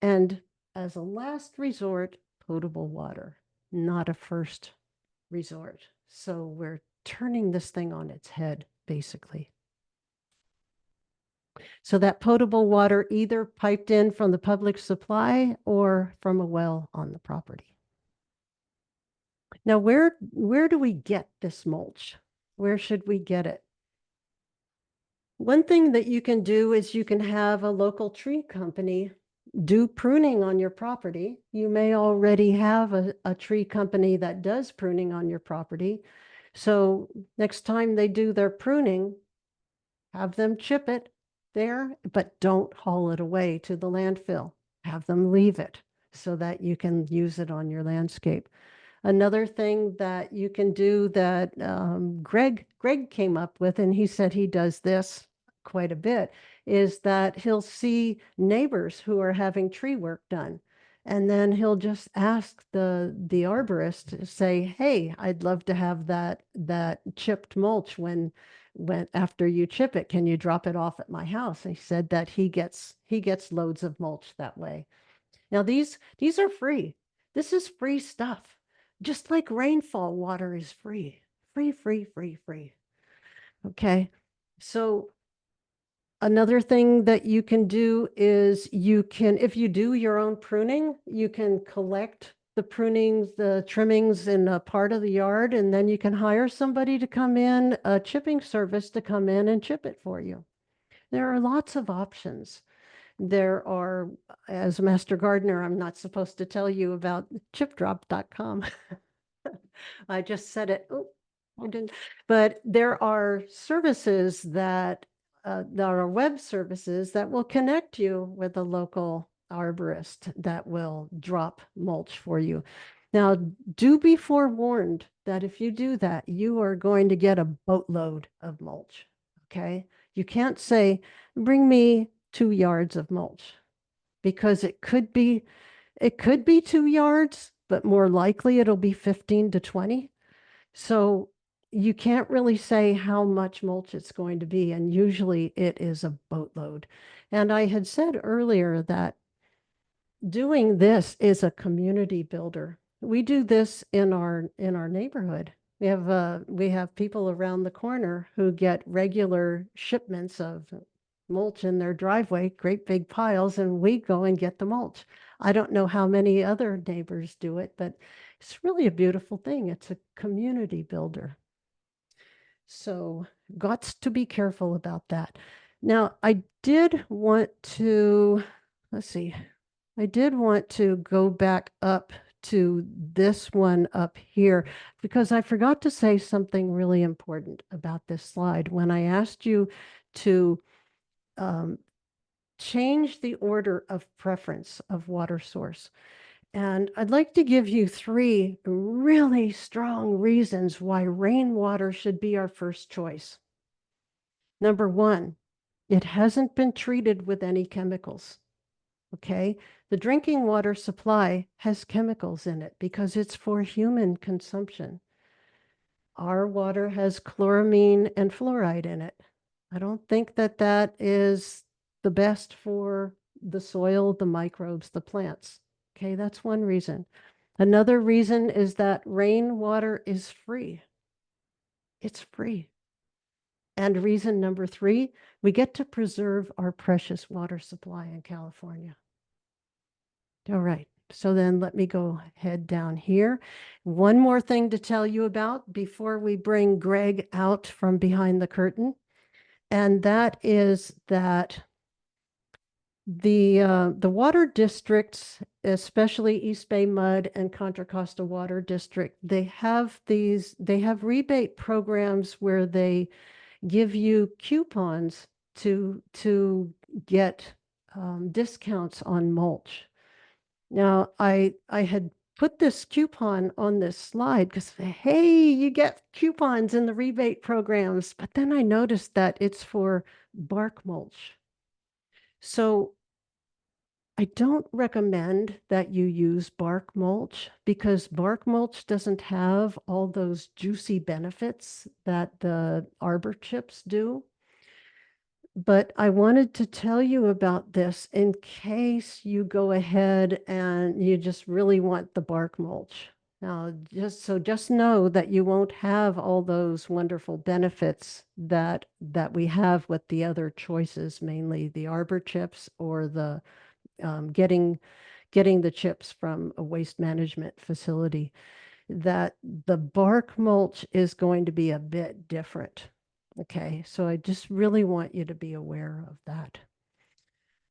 And as a last resort, potable water, not a first resort. So we're turning this thing on its head, basically. So that potable water either piped in from the public supply or from a well on the property. Now, where do we get this mulch? Where should we get it? One thing that you can do is you can have a local tree company do pruning on your property. You may already have a tree company that does pruning on your property. So next time they do their pruning, have them chip it there, but don't haul it away to the landfill. Have them leave it so that you can use it on your landscape. Another thing that you can do that Greg came up with, and he said he does this quite a bit, is that he'll see neighbors who are having tree work done. And then he'll just ask the arborist to say, hey, I'd love to have that chipped mulch when after you chip it, can you drop it off at my house? And he said that he gets loads of mulch that way. Now these are free. This is free stuff. Just like rainfall water is free. Free. Okay. So another thing that you can do is if you do your own pruning, you can collect the prunings, the trimmings in a part of the yard, and then you can hire somebody to come in, a chipping service to come in and chip it for you. There are lots of options. There are, as a master gardener, I'm not supposed to tell you about chipdrop.com. I just said it. Oh, I didn't. But there are services that there are web services that will connect you with a local arborist that will drop mulch for you. Now, do be forewarned that if you do that, you are going to get a boatload of mulch. Okay. You can't say, bring me 2 yards of mulch, because it could be 2 yards, but more likely it'll be 15 to 20. So you can't really say how much mulch it's going to be, and usually it is a boatload. And I had said earlier that doing this is a community builder. We do this in our neighborhood. We have people around the corner who get regular shipments of mulch in their driveway, great big piles, and we go and get the mulch. I don't know how many other neighbors do it, but it's really a beautiful thing. It's a community builder. So got to be careful about that. Now, I did want to go back up to this one up here, because I forgot to say something really important about this slide. When I asked you to change the order of preference of water source. And I'd like to give you 3 really strong reasons why rainwater should be our first choice. Number 1, it hasn't been treated with any chemicals. Okay, the drinking water supply has chemicals in it because it's for human consumption. Our water has chloramine and fluoride in it. I don't think that is the best for the soil, the microbes, the plants. Okay, that's one reason. Another reason is that rainwater is free. It's free. And reason number 3, we get to preserve our precious water supply in California. All right. So then let me go ahead down here. One more thing to tell you about before we bring Greg out from behind the curtain. And that is that the water districts, especially East Bay Mud and Contra Costa Water District, they have rebate programs where they give you coupons to get discounts on mulch. Now, I had put this coupon on this slide because, hey, you get coupons in the rebate programs, but then I noticed that it's for bark mulch. So I don't recommend that you use bark mulch because bark mulch doesn't have all those juicy benefits that the arbor chips do. But I wanted to tell you about this in case you go ahead and you just really want the bark mulch. Now, just know that you won't have all those wonderful benefits that we have with the other choices, mainly the arbor chips or the getting the chips from a waste management facility. That the bark mulch is going to be a bit different. Okay, so I just really want you to be aware of that.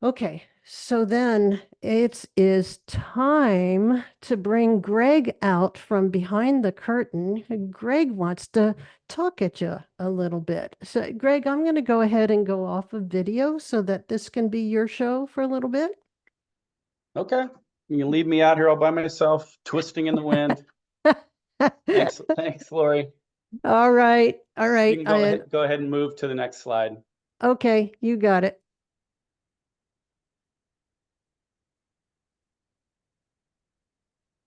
Okay, so then it is time to bring Greg out from behind the curtain. Greg wants to talk at you a little bit. So Greg, I'm going to go ahead and go off of video so that this can be your show for a little bit. Okay, you can leave me out here all by myself, twisting in the wind. Thanks, Lori. All right. You can go ahead and move to the next slide. Okay, you got it.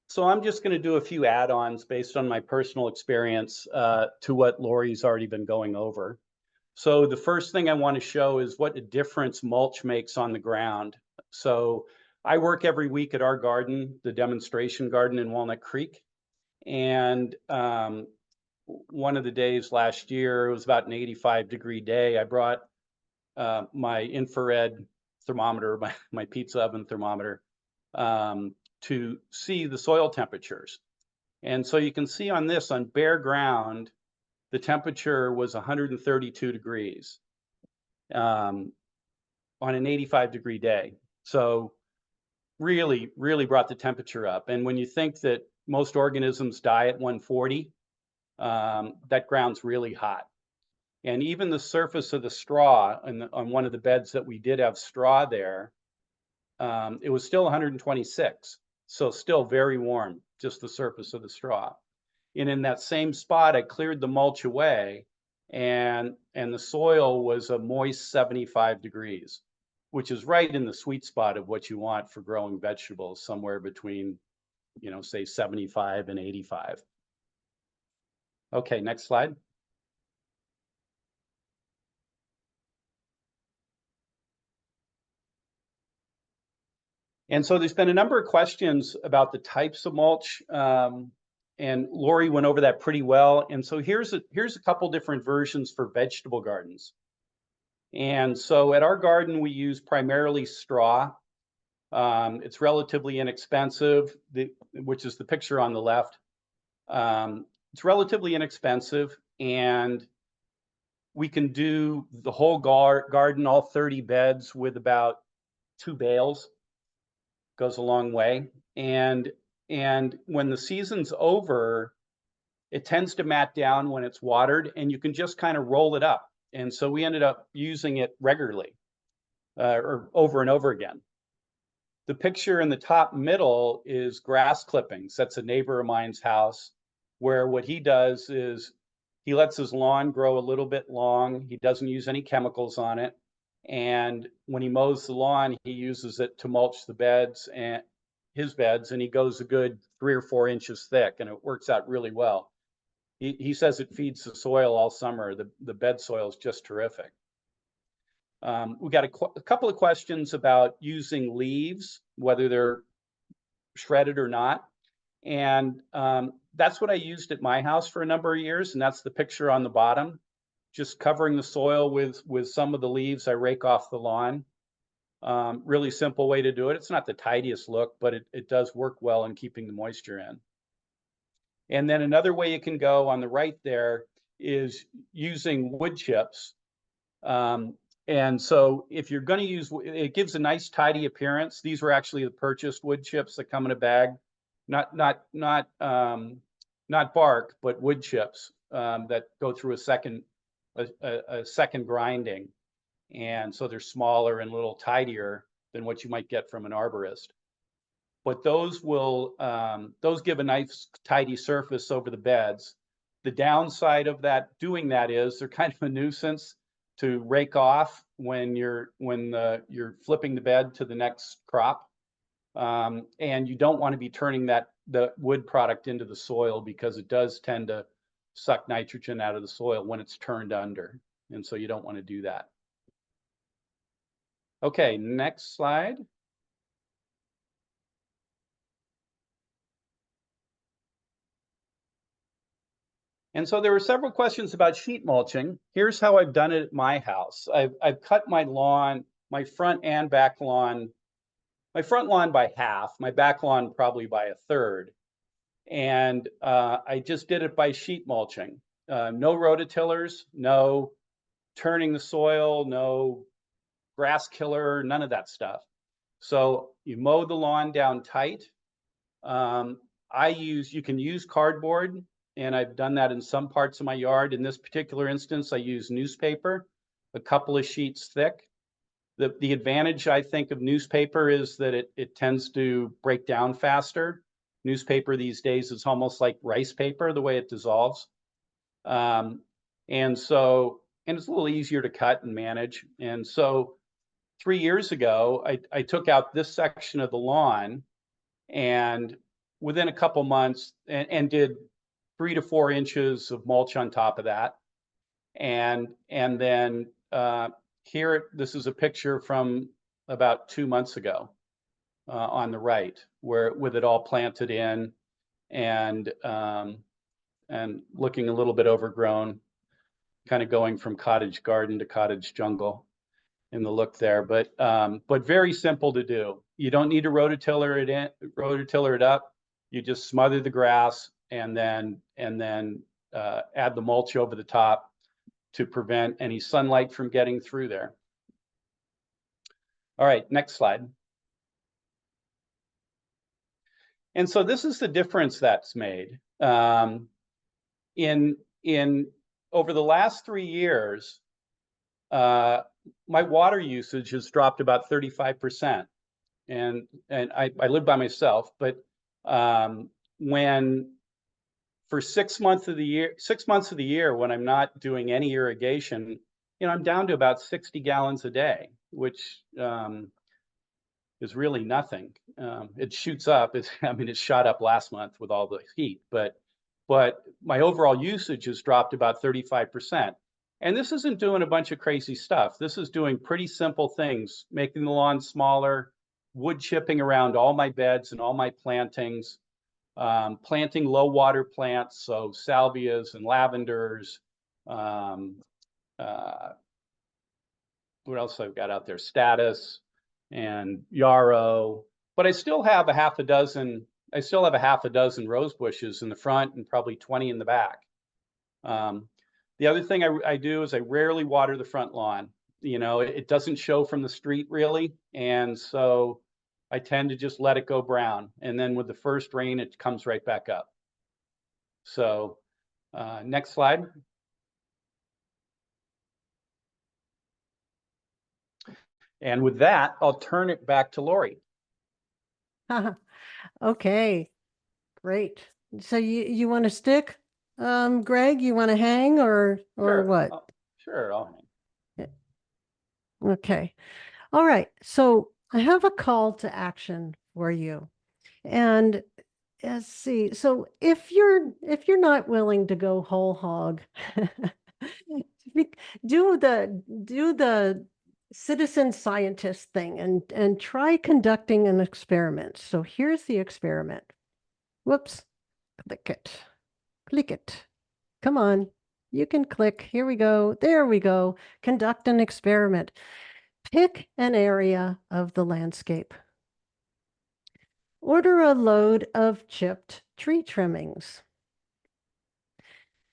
So I'm just going to do a few add-ons based on my personal experience to what Lori's already been going over. So the first thing I want to show is what a difference mulch makes on the ground. So I work every week at our garden, the demonstration garden in Walnut Creek. And one of the days last year, it was about an 85-degree day. I brought my infrared thermometer, my pizza oven thermometer, to see the soil temperatures. And so you can see on this, on bare ground, the temperature was 132 degrees on an 85-degree day. So really, really brought the temperature up. And when you think that most organisms die at 140, that ground's really hot. And even the surface of the straw on one of the beds that we did have straw there, it was still 126. So still very warm, just the surface of the straw. And in that same spot, I cleared the mulch away and the soil was a moist 75 degrees, which is right in the sweet spot of what you want for growing vegetables, somewhere between, say 75 and 85. Okay, next slide. And so there's been a number of questions about the types of mulch, and Lori went over that pretty well. And so here's a couple different versions for vegetable gardens. And so at our garden, we use primarily straw. It's relatively inexpensive, which is the picture on the left. It's relatively inexpensive, and we can do the whole garden, all 30 beds, with about 2 bales. Goes a long way. And when the season's over, it tends to mat down when it's watered, and you can just kind of roll it up. And so we ended up using it regularly, or over and over again. The picture in the top middle is grass clippings. That's a neighbor of mine's house, where what he does is he lets his lawn grow a little bit long. He doesn't use any chemicals on it. And when he mows the lawn, he uses it to mulch the beds and his beds, and he goes a good 3 or 4 inches thick, and it works out really well. He says it feeds the soil all summer. The bed soil is just terrific. We got a couple of questions about using leaves, whether they're shredded or not. And that's what I used at my house for a number of years, and that's the picture on the bottom. just covering the soil with some of the leaves. I rake off the lawn. Really simple way to do it. It's not the tidiest look, but it does work well in keeping the moisture in. And then another way you can go on the right there is using wood chips. And so if you're going to use, it gives a nice tidy appearance. These were actually the purchased wood chips that come in a bag, not bark, but wood chips that go through a second grinding. And so they're smaller and a little tidier than what you might get from an arborist. But those give a nice tidy surface over the beds. The downside of doing that is they're kind of a nuisance to rake off when you're flipping the bed to the next crop. And you don't want to be turning the wood product into the soil, because it does tend to suck nitrogen out of the soil when it's turned under. And so you don't want to do that. Okay, next slide. And so there were several questions about sheet mulching. Here's how I've done it at my house. I've cut my lawn, my front and back lawn, my front lawn by half, my back lawn probably by a third. And I just did it by sheet mulching. No rototillers, no turning the soil, no grass killer, none of that stuff. So you mow the lawn down tight. You can use cardboard, and I've done that in some parts of my yard. In this particular instance, I use newspaper, a couple of sheets thick. The advantage, I think, of newspaper is that it tends to break down faster. Newspaper these days is almost like rice paper, the way it dissolves. And it's a little easier to cut and manage. And so 3 years ago, I took out this section of the lawn, and within a couple months, and did 3 to 4 inches of mulch on top of that. And then here, this is a picture from about 2 months ago on the right, with it all planted in and looking a little bit overgrown, kind of going from cottage garden to cottage jungle in the look there, but very simple to do. You don't need to rototiller it up. You just smother the grass and then add the mulch over the top to prevent any sunlight from getting through there. All right, next slide. And so this is the difference that's made. Over the last 3 years, my water usage has dropped about 35%. And I live by myself, but for 6 months of the year, when I'm not doing any irrigation, I'm down to about 60 gallons a day, which is really nothing. It shoots up. It shot up last month with all the heat, but my overall usage has dropped about 35%. And this isn't doing a bunch of crazy stuff. This is doing pretty simple things, making the lawn smaller, wood chipping around all my beds and all my plantings, planting low water plants, so salvias and lavenders. What else I've got out there? Status and yarrow. But I still have a half a dozen rose bushes in the front and probably 20 in the back. The other thing I do is I rarely water the front lawn. It doesn't show from the street really. And so I tend to just let it go brown. And then with the first rain, it comes right back up. So next slide. And with that, I'll turn it back to Lori. Okay, great. So you want to stick, Greg? You want to hang or Sure. what? Sure, I'll hang. Okay. All right. So I have a call to action for you. And let's see. So if you're not willing to go whole hog, do the citizen scientist thing and try conducting an experiment. So here's the experiment. Whoops. Click it. Come on. You can click, here we go, there we go, conduct an experiment. Pick an area of the landscape. Order a load of chipped tree trimmings.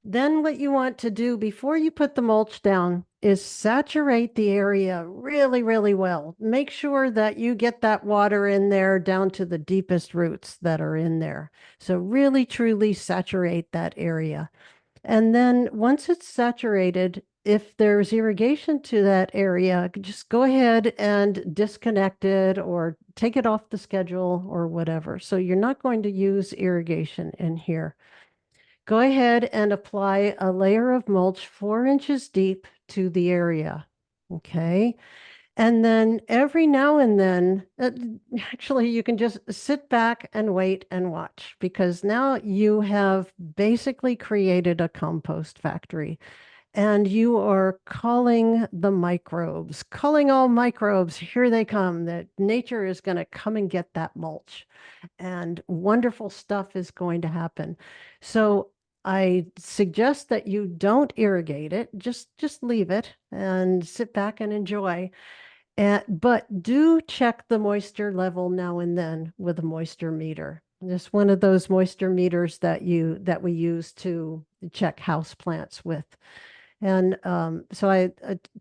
Then what you want to do before you put the mulch down is saturate the area really, really well. Make sure that you get that water in there down to the deepest roots that are in there. So really, truly saturate that area. And then once it's saturated, if there's irrigation to that area, just go ahead and disconnect it or take it off the schedule or whatever. So you're not going to use irrigation in here. Go ahead and apply a layer of mulch 4 inches deep to the area. Okay. And then every now and then, actually, you can just sit back and wait and watch, because now you have basically created a compost factory. And you are calling the microbes, calling all microbes, here they come, that nature is going to come and get that mulch. And wonderful stuff is going to happen. So I suggest that you don't irrigate it, just leave it and sit back and enjoy. But do check the moisture level now and then with a moisture meter. Just one of those moisture meters that we use to check house plants with. And so I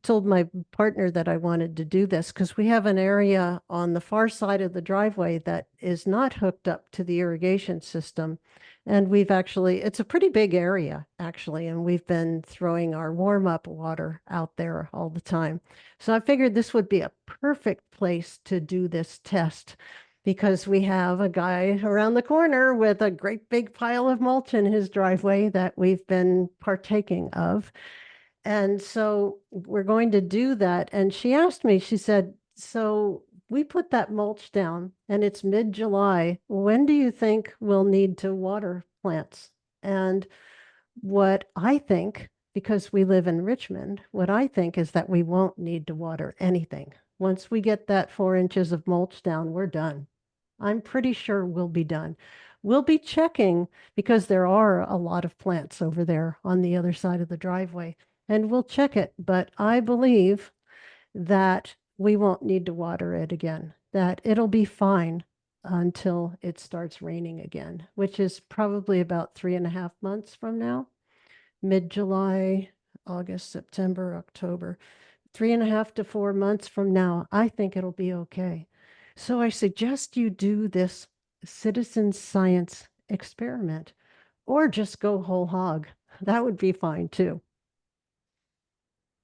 told my partner that I wanted to do this because we have an area on the far side of the driveway that is not hooked up to the irrigation system. And it's a pretty big area, actually, and we've been throwing our warm-up water out there all the time. So I figured this would be a perfect place to do this test, because we have a guy around the corner with a great big pile of mulch in his driveway that we've been partaking of. And so we're going to do that. And she asked me, she said, so we put that mulch down and it's mid-July. When do you think we'll need to water plants? And what I think, because we live in Richmond, what I think is that we won't need to water anything. Once we get that 4 inches of mulch down, we're done. I'm pretty sure we'll be done. We'll be checking, because there are a lot of plants over there on the other side of the driveway, and we'll check it. But I believe that we won't need to water it again, that it'll be fine until it starts raining again, which is probably about 3.5 months from now. Mid-July, August, September, October, 3.5 to 4 months from now, I think it'll be okay. So I suggest you do this citizen science experiment, or just go whole hog. That would be fine too.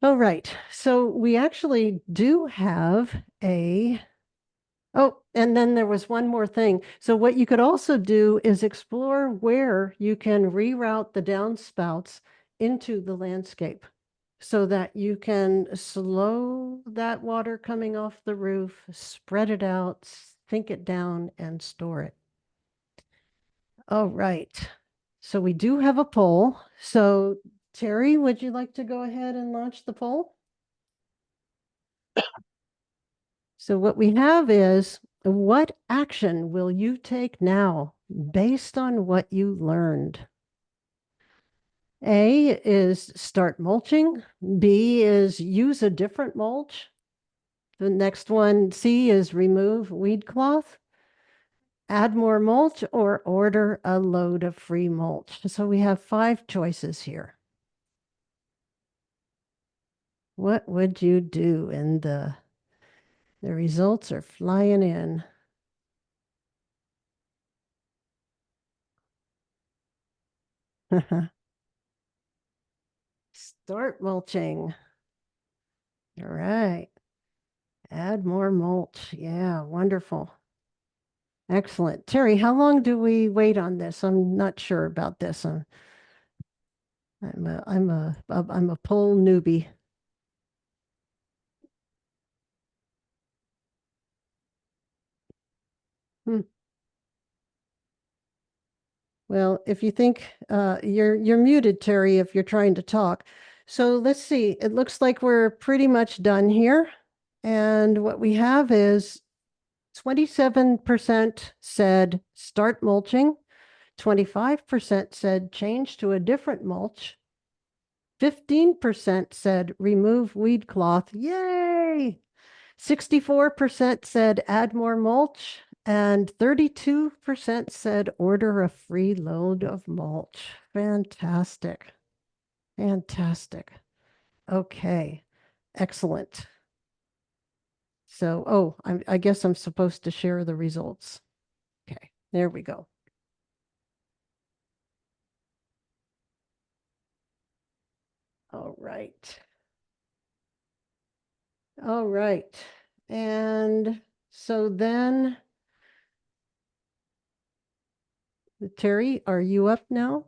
All right, so we actually do have oh, and then there was one more thing. So what you could also do is explore where you can reroute the downspouts into the landscape, so that you can slow that water coming off the roof, spread it out, sink it down, and store it. All right, so we do have a poll. So Terry, would you like to go ahead and launch the poll? So what we have is, what action will you take now based on what you learned? A is start mulching. B is use a different mulch. The next one, C, is remove weed cloth, add more mulch, or order a load of free mulch. So we have 5 choices here. What would you do? And the results are flying in. Start mulching. All right. Add more mulch. Yeah, wonderful. Excellent. Terry, how long do we wait on this? I'm not sure about this. I'm a poll newbie. Well, if you think you're muted, Terry, if you're trying to talk. So let's see. It looks like we're pretty much done here. And what we have is 27% said start mulching, 25% said change to a different mulch, 15% said remove weed cloth. Yay! 64% said add more mulch, and 32% said order a free load of mulch. Fantastic. Fantastic. Okay. Excellent. So, oh, I guess I'm supposed to share the results. Okay, there we go. All right. All right. And so then, Terry, are you up now?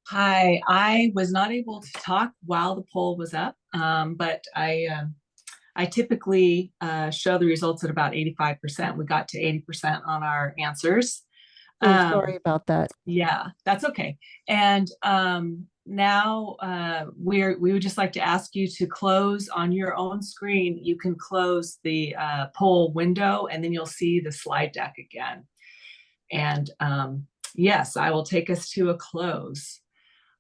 Hi, I was not able to talk while the poll was up, but I typically show the results at about 85%. We got to 80% on our answers. Oh, sorry about that. Yeah, that's okay. And now we would just like to ask you to close on your own screen. You can close the poll window, and then you'll see the slide deck again. And yes, I will take us to a close.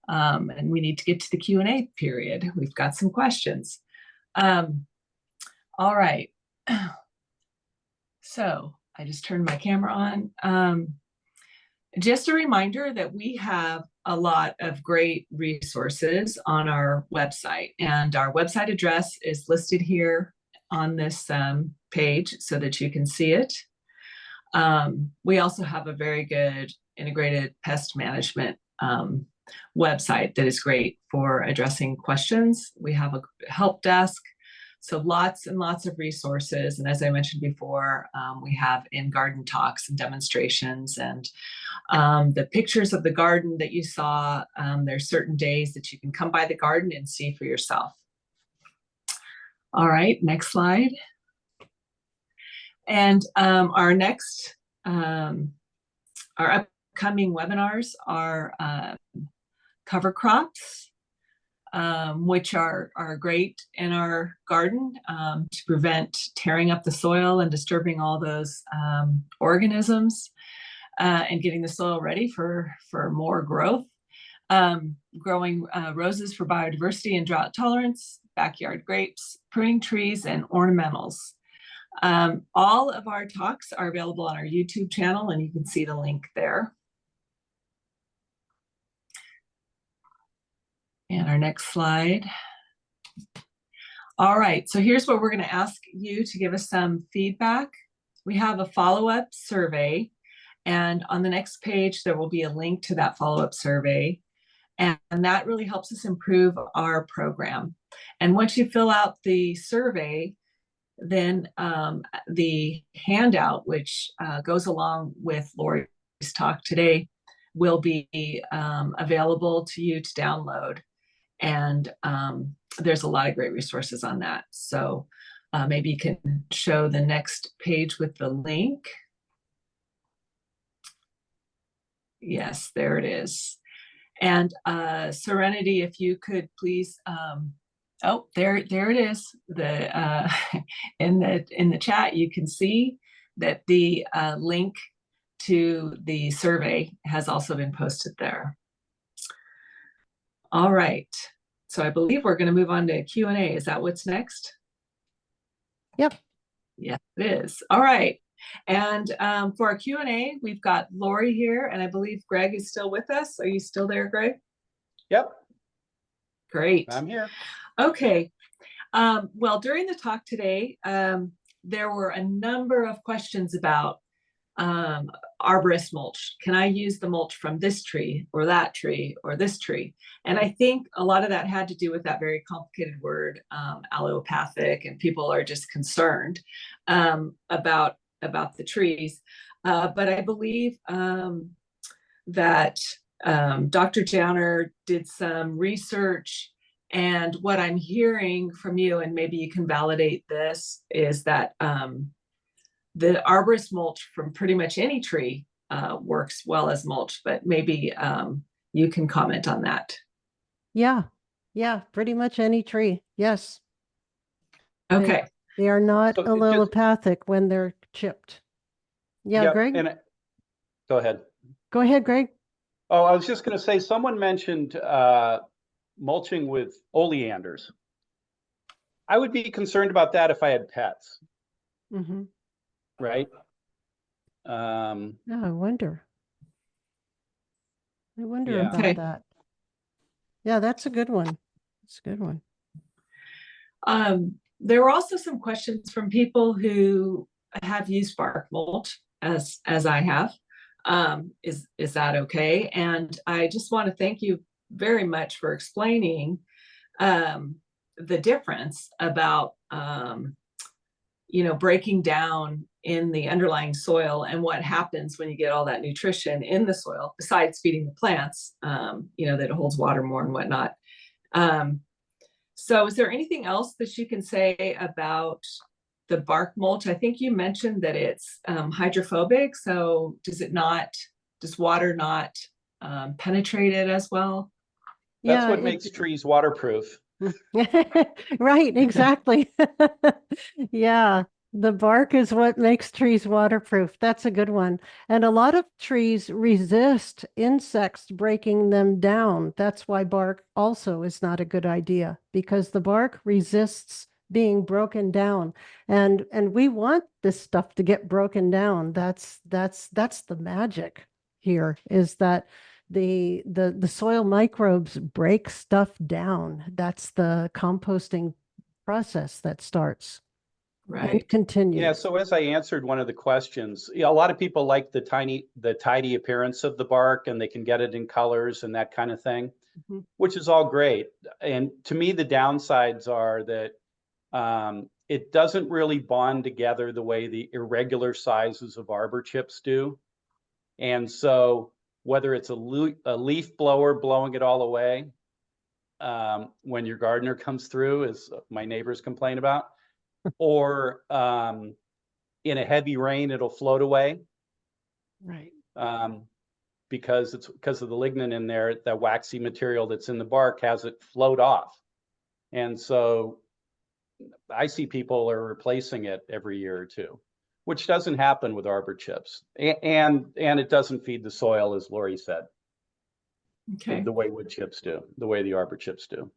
And we need to get to the Q&A period. We've got some questions. All right. So I just turned my camera on. Just a reminder that we have a lot of great resources on our website, and our website address is listed here on this page so that you can see it. We also have a very good integrated pest management website that is great for addressing questions. We have a help desk, so lots and lots of resources. And as I mentioned before, we have in-garden talks and demonstrations, and the pictures of the garden that you saw. There's certain days that you can come by the garden and see for yourself. All right, next slide. And our next, our upcoming webinars are cover crops, which are great in our garden to prevent tearing up the soil and disturbing all those organisms, and getting the soil ready for more growth. Growing roses for biodiversity and drought tolerance, backyard grapes, pruning trees, and ornamentals. All of our talks are available on our YouTube channel, and you can see the link there. And our next slide. All right, so here's what we're going to ask you to give us some feedback. We have a follow-up survey, and on the next page, there will be a link to that follow-up survey. And that really helps us improve our program. And once you fill out the survey, then the handout, which goes along with Lori's talk today, will be available to you to download. And there's a lot of great resources on that. So maybe you can show the next page with the link. Yes, there it is. And Serenity, if you could please, oh, there it is. The in the chat, you can see that the link to the survey has also been posted there. All right, so I believe we're going to move on to Q&A. Is that what's next? Yep. Yes, it is. All right. And for our Q&A, we've got Lori here, and I believe Greg is still with us. Are you still there, Greg? Yep. Great. I'm here. Okay. Well, during the talk today, there were a number of questions about arborist mulch. Can I use the mulch from this tree or that tree or this tree? And I think a lot of that had to do with that very complicated word, allelopathic, and people are just concerned about the trees. But I believe that Dr. Jauner did some research, and what I'm hearing from you, and maybe you can validate this, is that the arborist mulch from pretty much any tree works well as mulch, but maybe you can comment on that. Yeah, pretty much any tree. Yes. Okay. They are not So allelopathic when they're chipped. Yeah, Yep, Greg? go ahead. Go ahead, Greg. Oh, I was just going to say, someone mentioned mulching with oleanders. I would be concerned about that if I had pets, Mm-hmm. right? Yeah, I wonder. Yeah. About Okay. that. Yeah, that's a good one. That's a good one. There were also some questions from people who have used bark mulch, as I have. Is that okay? And I just want to thank you very much for explaining the difference about breaking down in the underlying soil and what happens when you get all that nutrition in the soil, besides feeding the plants, that it holds water more and whatnot. So is there anything else that you can say about the bark mulch? I think you mentioned that it's hydrophobic. So does water not penetrate it as well? That's Yeah, what makes trees waterproof. right, exactly. Yeah, the bark is what makes trees waterproof. That's a good one. And a lot of trees resist insects breaking them down. That's why bark also is not a good idea, because the bark resists being broken down. And we want this stuff to get broken down. That's the magic here, is that the soil microbes break stuff down. That's the composting process that starts and Right. continues. Yeah, so as I answered one of the questions, a lot of people like the tidy appearance of the bark, and they can get it in colors and that kind of thing, which is all great. And to me, the downsides are that it doesn't really bond together the way the irregular sizes of arbor chips do. And so whether it's a leaf blower blowing it all away when your gardener comes through, as my neighbors complain about, or in a heavy rain, it'll float away. Right. Because of the lignin in there, that waxy material that's in the bark has it float off. And so I see people are replacing it every year or two, which doesn't happen with arbor chips. And it doesn't feed the soil, as Lori said. Okay. The way wood chips do, the way the arbor chips do.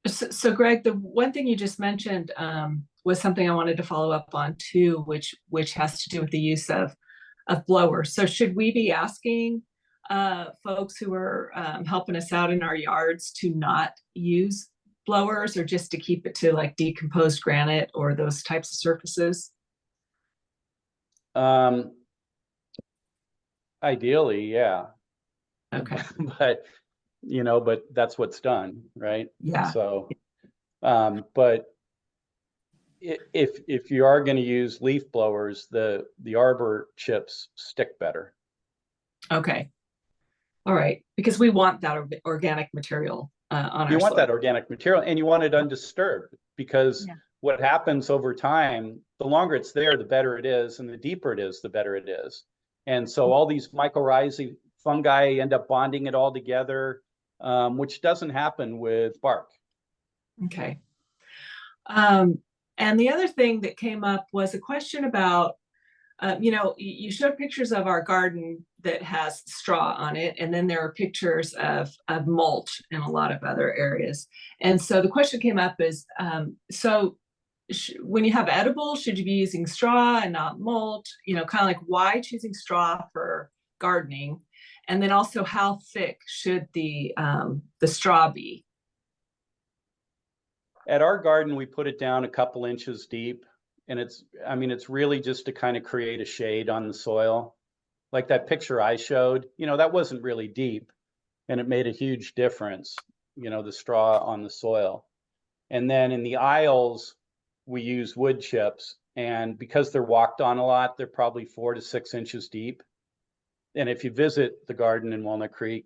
So Greg, the one thing you just mentioned was something I wanted to follow up on too, which has to do with the use of blowers. So should we be asking folks who are helping us out in our yards to not use blowers, or just to keep it to like decomposed granite or those types of surfaces? Ideally, yeah. Okay. But that's what's done, right? Yeah. So, but if you are going to use leaf blowers, the arbor chips stick better. Okay. All right. Because we want that organic material on You our want soil. that organic material, and you want it undisturbed, because what happens over time, the longer it's there, the better it is, and the deeper it is, the better it is. And so all these mycorrhizae fungi end up bonding it all together, which doesn't happen with bark. Okay. And the other thing that came up was a question about, you showed pictures of our garden that has straw on it, and then there are pictures of mulch in a lot of other areas. And so the question came up is, when you have edibles, should you be using straw and not mulch? Kind of like, why choosing straw for gardening? And then also, how thick should the straw be? At our garden, we put it down a couple inches deep, and it's really just to kind of create a shade on the soil. Like that picture I showed, that wasn't really deep, and it made a huge difference, the straw on the soil. And then in the aisles, we use wood chips, and because they're walked on a lot, they're probably 4 to 6 inches deep. And if you visit the garden in Walnut Creek,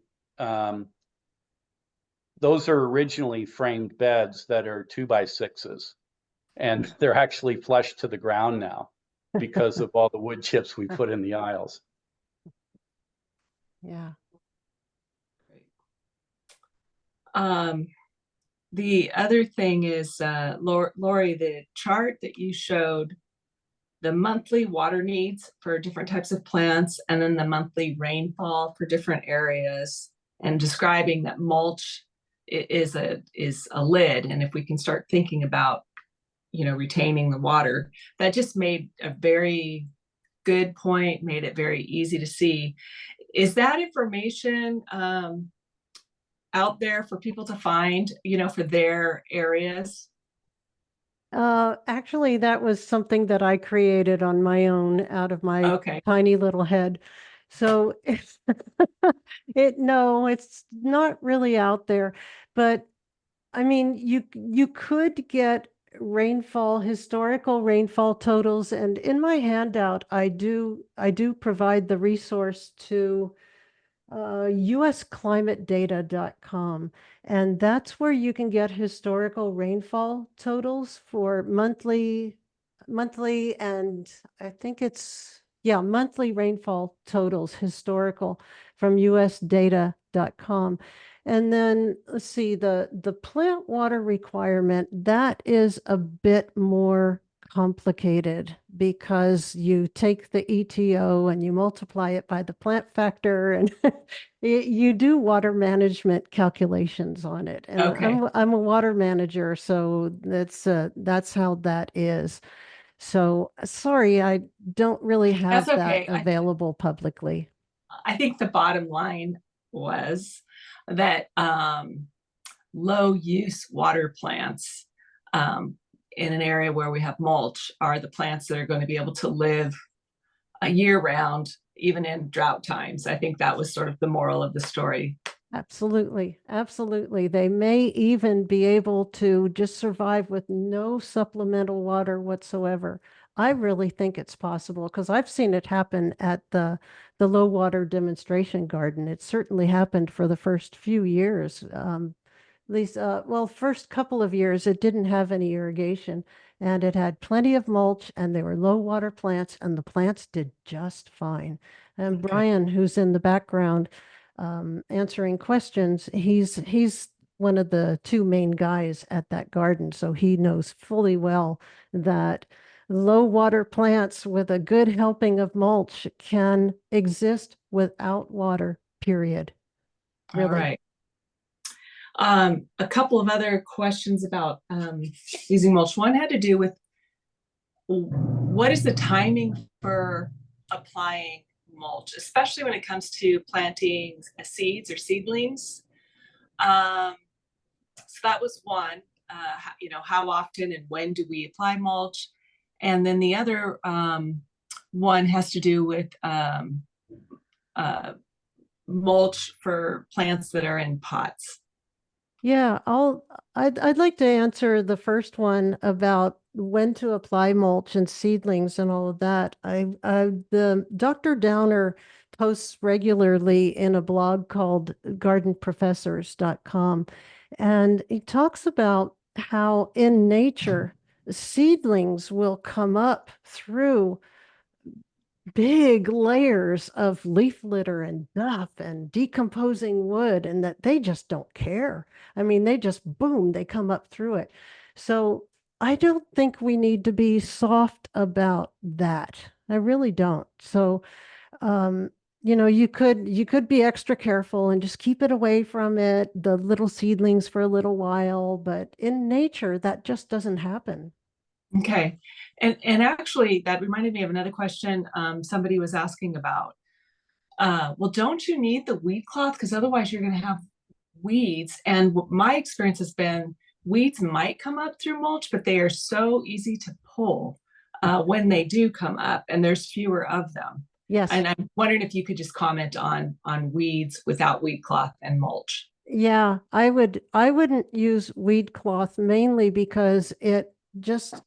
those are originally framed beds that are 2x6s, and they're actually flush to the ground now because of all the wood chips we put in the aisles. Yeah. The other thing is, Lori, the chart that you showed, the monthly water needs for different types of plants, and then the monthly rainfall for different areas, and describing that mulch is a lid. And if we can start thinking about, retaining the water, that just made a very good point, made it very easy to see. Is that information out there for people to find, for their areas? Actually, that was something that I created on my own out of my Okay. tiny little head. So no, it's not really out there, but I mean, you could get historical rainfall totals, and in my handout, I do provide the resource to usclimatedata.com, and that's where you can get historical rainfall totals for monthly, and I think it's, yeah, monthly rainfall totals, historical, from usdata.com. And then let's see, the plant water requirement, that is a bit more complicated because you take the ETO and you multiply it by the plant factor, and you do water management calculations on it. And Okay. I'm a water manager, so that's how that is. So sorry, I don't really have That's that okay. available publicly. I think the bottom line was that low use water plants in an area where we have mulch are the plants that are going to be able to live a year round, even in drought times. I think that was sort of the moral of the story. Absolutely. Absolutely. They may even be able to just survive with no supplemental water whatsoever. I really think it's possible because I've seen it happen at the low water demonstration garden. It certainly happened for the first few years. Well, first couple of years, it didn't have any irrigation and it had plenty of mulch and they were low water plants and the plants did just fine. And Okay. Brian, who's in the background, answering questions, he's one of the two main guys at that garden. So he knows fully well that low water plants with a good helping of mulch can exist without water, period. All Really. right. A couple of other questions about using mulch. One had to do with what is the timing for applying mulch, especially when it comes to planting seeds or seedlings. So that was one. How often and when do we apply mulch? And then the other one has to do with mulch for plants that are in pots. Yeah, I'd like to answer the first one about when to apply mulch and seedlings and all of that. The Dr. Downer posts regularly in a blog called gardenprofessors.com, and he talks about how in nature seedlings will come up through big layers of leaf litter and duff and decomposing wood, and that they just don't care. I mean, they just boom, they come up through it. So I don't think we need to be soft about that. I really don't. So, you could be extra careful and just keep it away from it, the little seedlings for a little while, but in nature, that just doesn't happen. Okay. And actually that reminded me of another question somebody was asking about. Well, don't you need the weed cloth? Because otherwise you're going to have weeds. And my experience has been weeds might come up through mulch, but they are so easy to pull when they do come up, and there's fewer of them. Yes. And I'm wondering if you could just comment on weeds without weed cloth and mulch. Yeah, I wouldn't use weed cloth mainly because it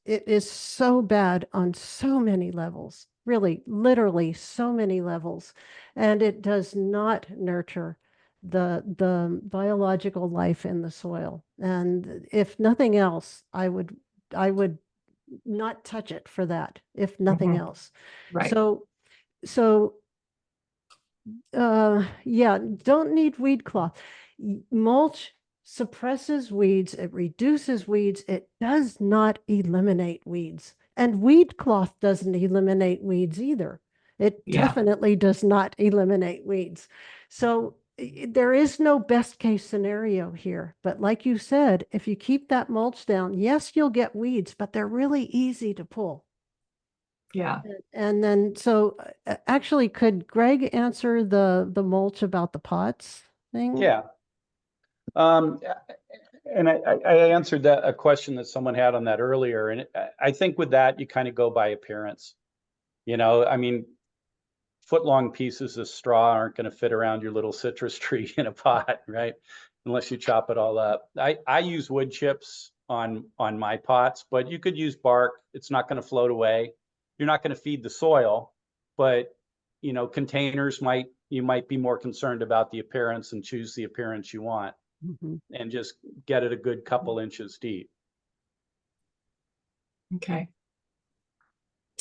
is so bad on so many levels, really, literally so many levels. And it does not nurture the biological life in the soil. And if nothing else, I would not touch it for that, if nothing else. Right. So yeah, don't need weed cloth. Mulch suppresses weeds, it reduces weeds, it does not eliminate weeds. And weed cloth doesn't eliminate weeds either. It Yeah. definitely does not eliminate weeds. So there is no best case scenario here. But like you said, if you keep that mulch down, yes, you'll get weeds, but they're really easy to pull. Yeah. And then, so actually, could Greg answer the mulch about the pots thing? Yeah. And I answered a question that someone had on that earlier. And I think with that, you kind of go by appearance. You know, I mean, foot-long pieces of straw aren't going to fit around your little citrus tree in a pot, right? Unless you chop it all up. I use wood chips on my pots, but you could use bark. It's not going to float away. You're not going to feed the soil, but you know, containers you might be more concerned about the appearance and choose the appearance you want, and just get it a good couple inches deep. Okay.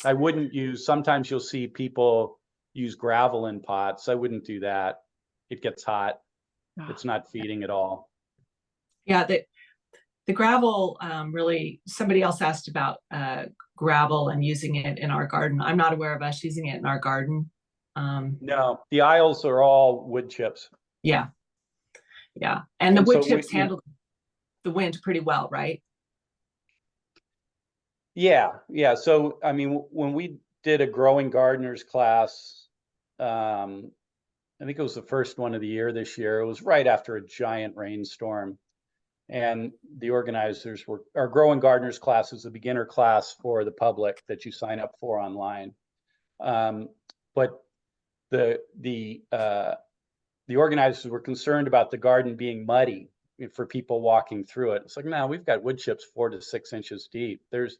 I wouldn't use, sometimes you'll see people use gravel in pots. I wouldn't do that. It gets hot. It's not feeding at all. Yeah, the gravel, really, somebody else asked about gravel and using it in our garden. I'm not aware of us using it in our garden. No, the aisles are all wood chips. Yeah. Yeah. And the And wood so chips handle the wind pretty well, right? Yeah, yeah. So, I mean, when we did a growing gardeners class, I think it was the first one of the year this year. It was right after a giant rainstorm. And the organizers our growing gardeners class is a beginner class for the public that you sign up for online. But the organizers were concerned about the garden being muddy for people walking through it. It's like, no, we've got wood chips 4 to 6 inches deep. There's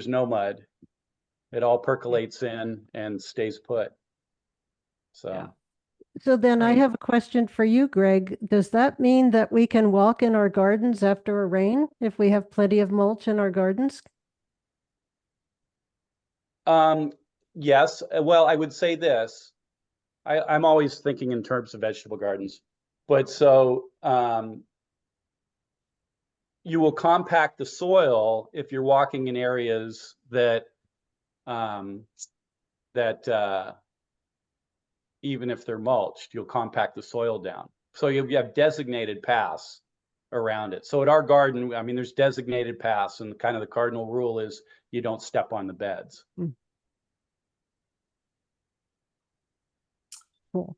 no mud. It all percolates in and stays put. So. Yeah. So then I Right. have a question for you, Greg. Does that mean that we can walk in our gardens after a rain if we have plenty of mulch in our gardens? Yes. Well, I would say this. I'm always thinking in terms of vegetable gardens, but so you will compact the soil if you're walking in areas that even if they're mulched, you'll compact the soil down. So you have designated paths around it. So at our garden, I mean, there's designated paths, and kind of the cardinal rule is you don't step on the beds. Cool.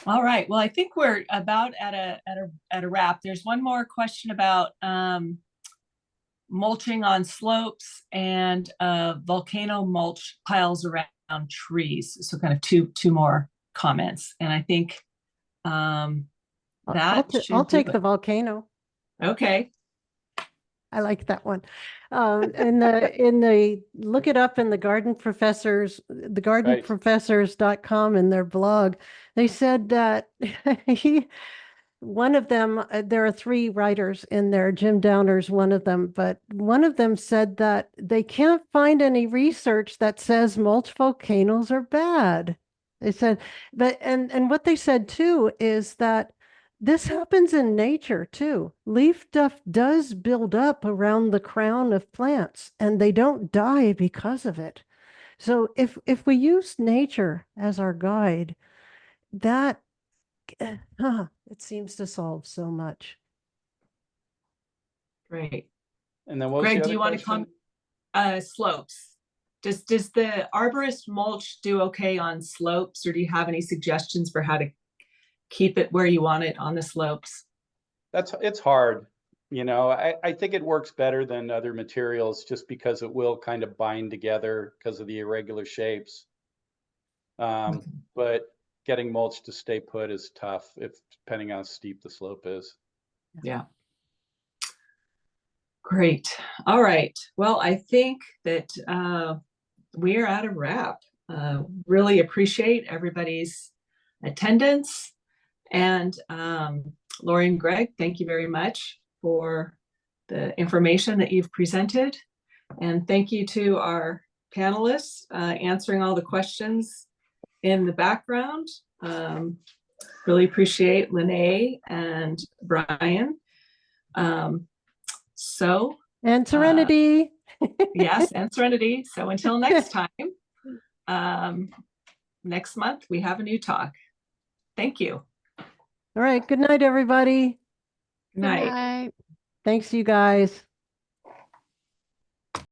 All right. Well, I think we're about at a wrap. There's one more question about mulching on slopes and volcano mulch piles around trees. So kind of two more comments. And I think I'll take the volcano. Okay. I like that one. In the look it up in the gardenprofessors.com in their blog, they said that one of them, there are 3 writers in there, Jim Downer's one of them, but one of them said that they can't find any research that says mulch volcanoes are bad. They said, but and what they said too is that this happens in nature too. Leaf duft does build up around the crown of plants and they don't die because of it. So if we use nature as our guide, that it seems to solve so much. Great. And then what was Greg, the other do you want to come? Slopes. Does the arborist mulch do okay on slopes, or do you have any suggestions for how to keep it where you want it on the slopes? It's hard. You know, I think it works better than other materials just because it will kind of bind together because of the irregular shapes. But getting mulch to stay put is tough depending on how steep the slope is. Yeah. Great. All right. Well, I think that we're at a wrap. Really appreciate everybody's attendance. And Lori and Greg, thank you very much for the information that you've presented. And thank you to our panelists answering all the questions in the background. Really appreciate Lene and Brian. And Serenity. Yes, and Serenity. So until next time, next month we have a new talk. Thank you. All right. Good night, everybody. Good night. night. Thanks, you guys.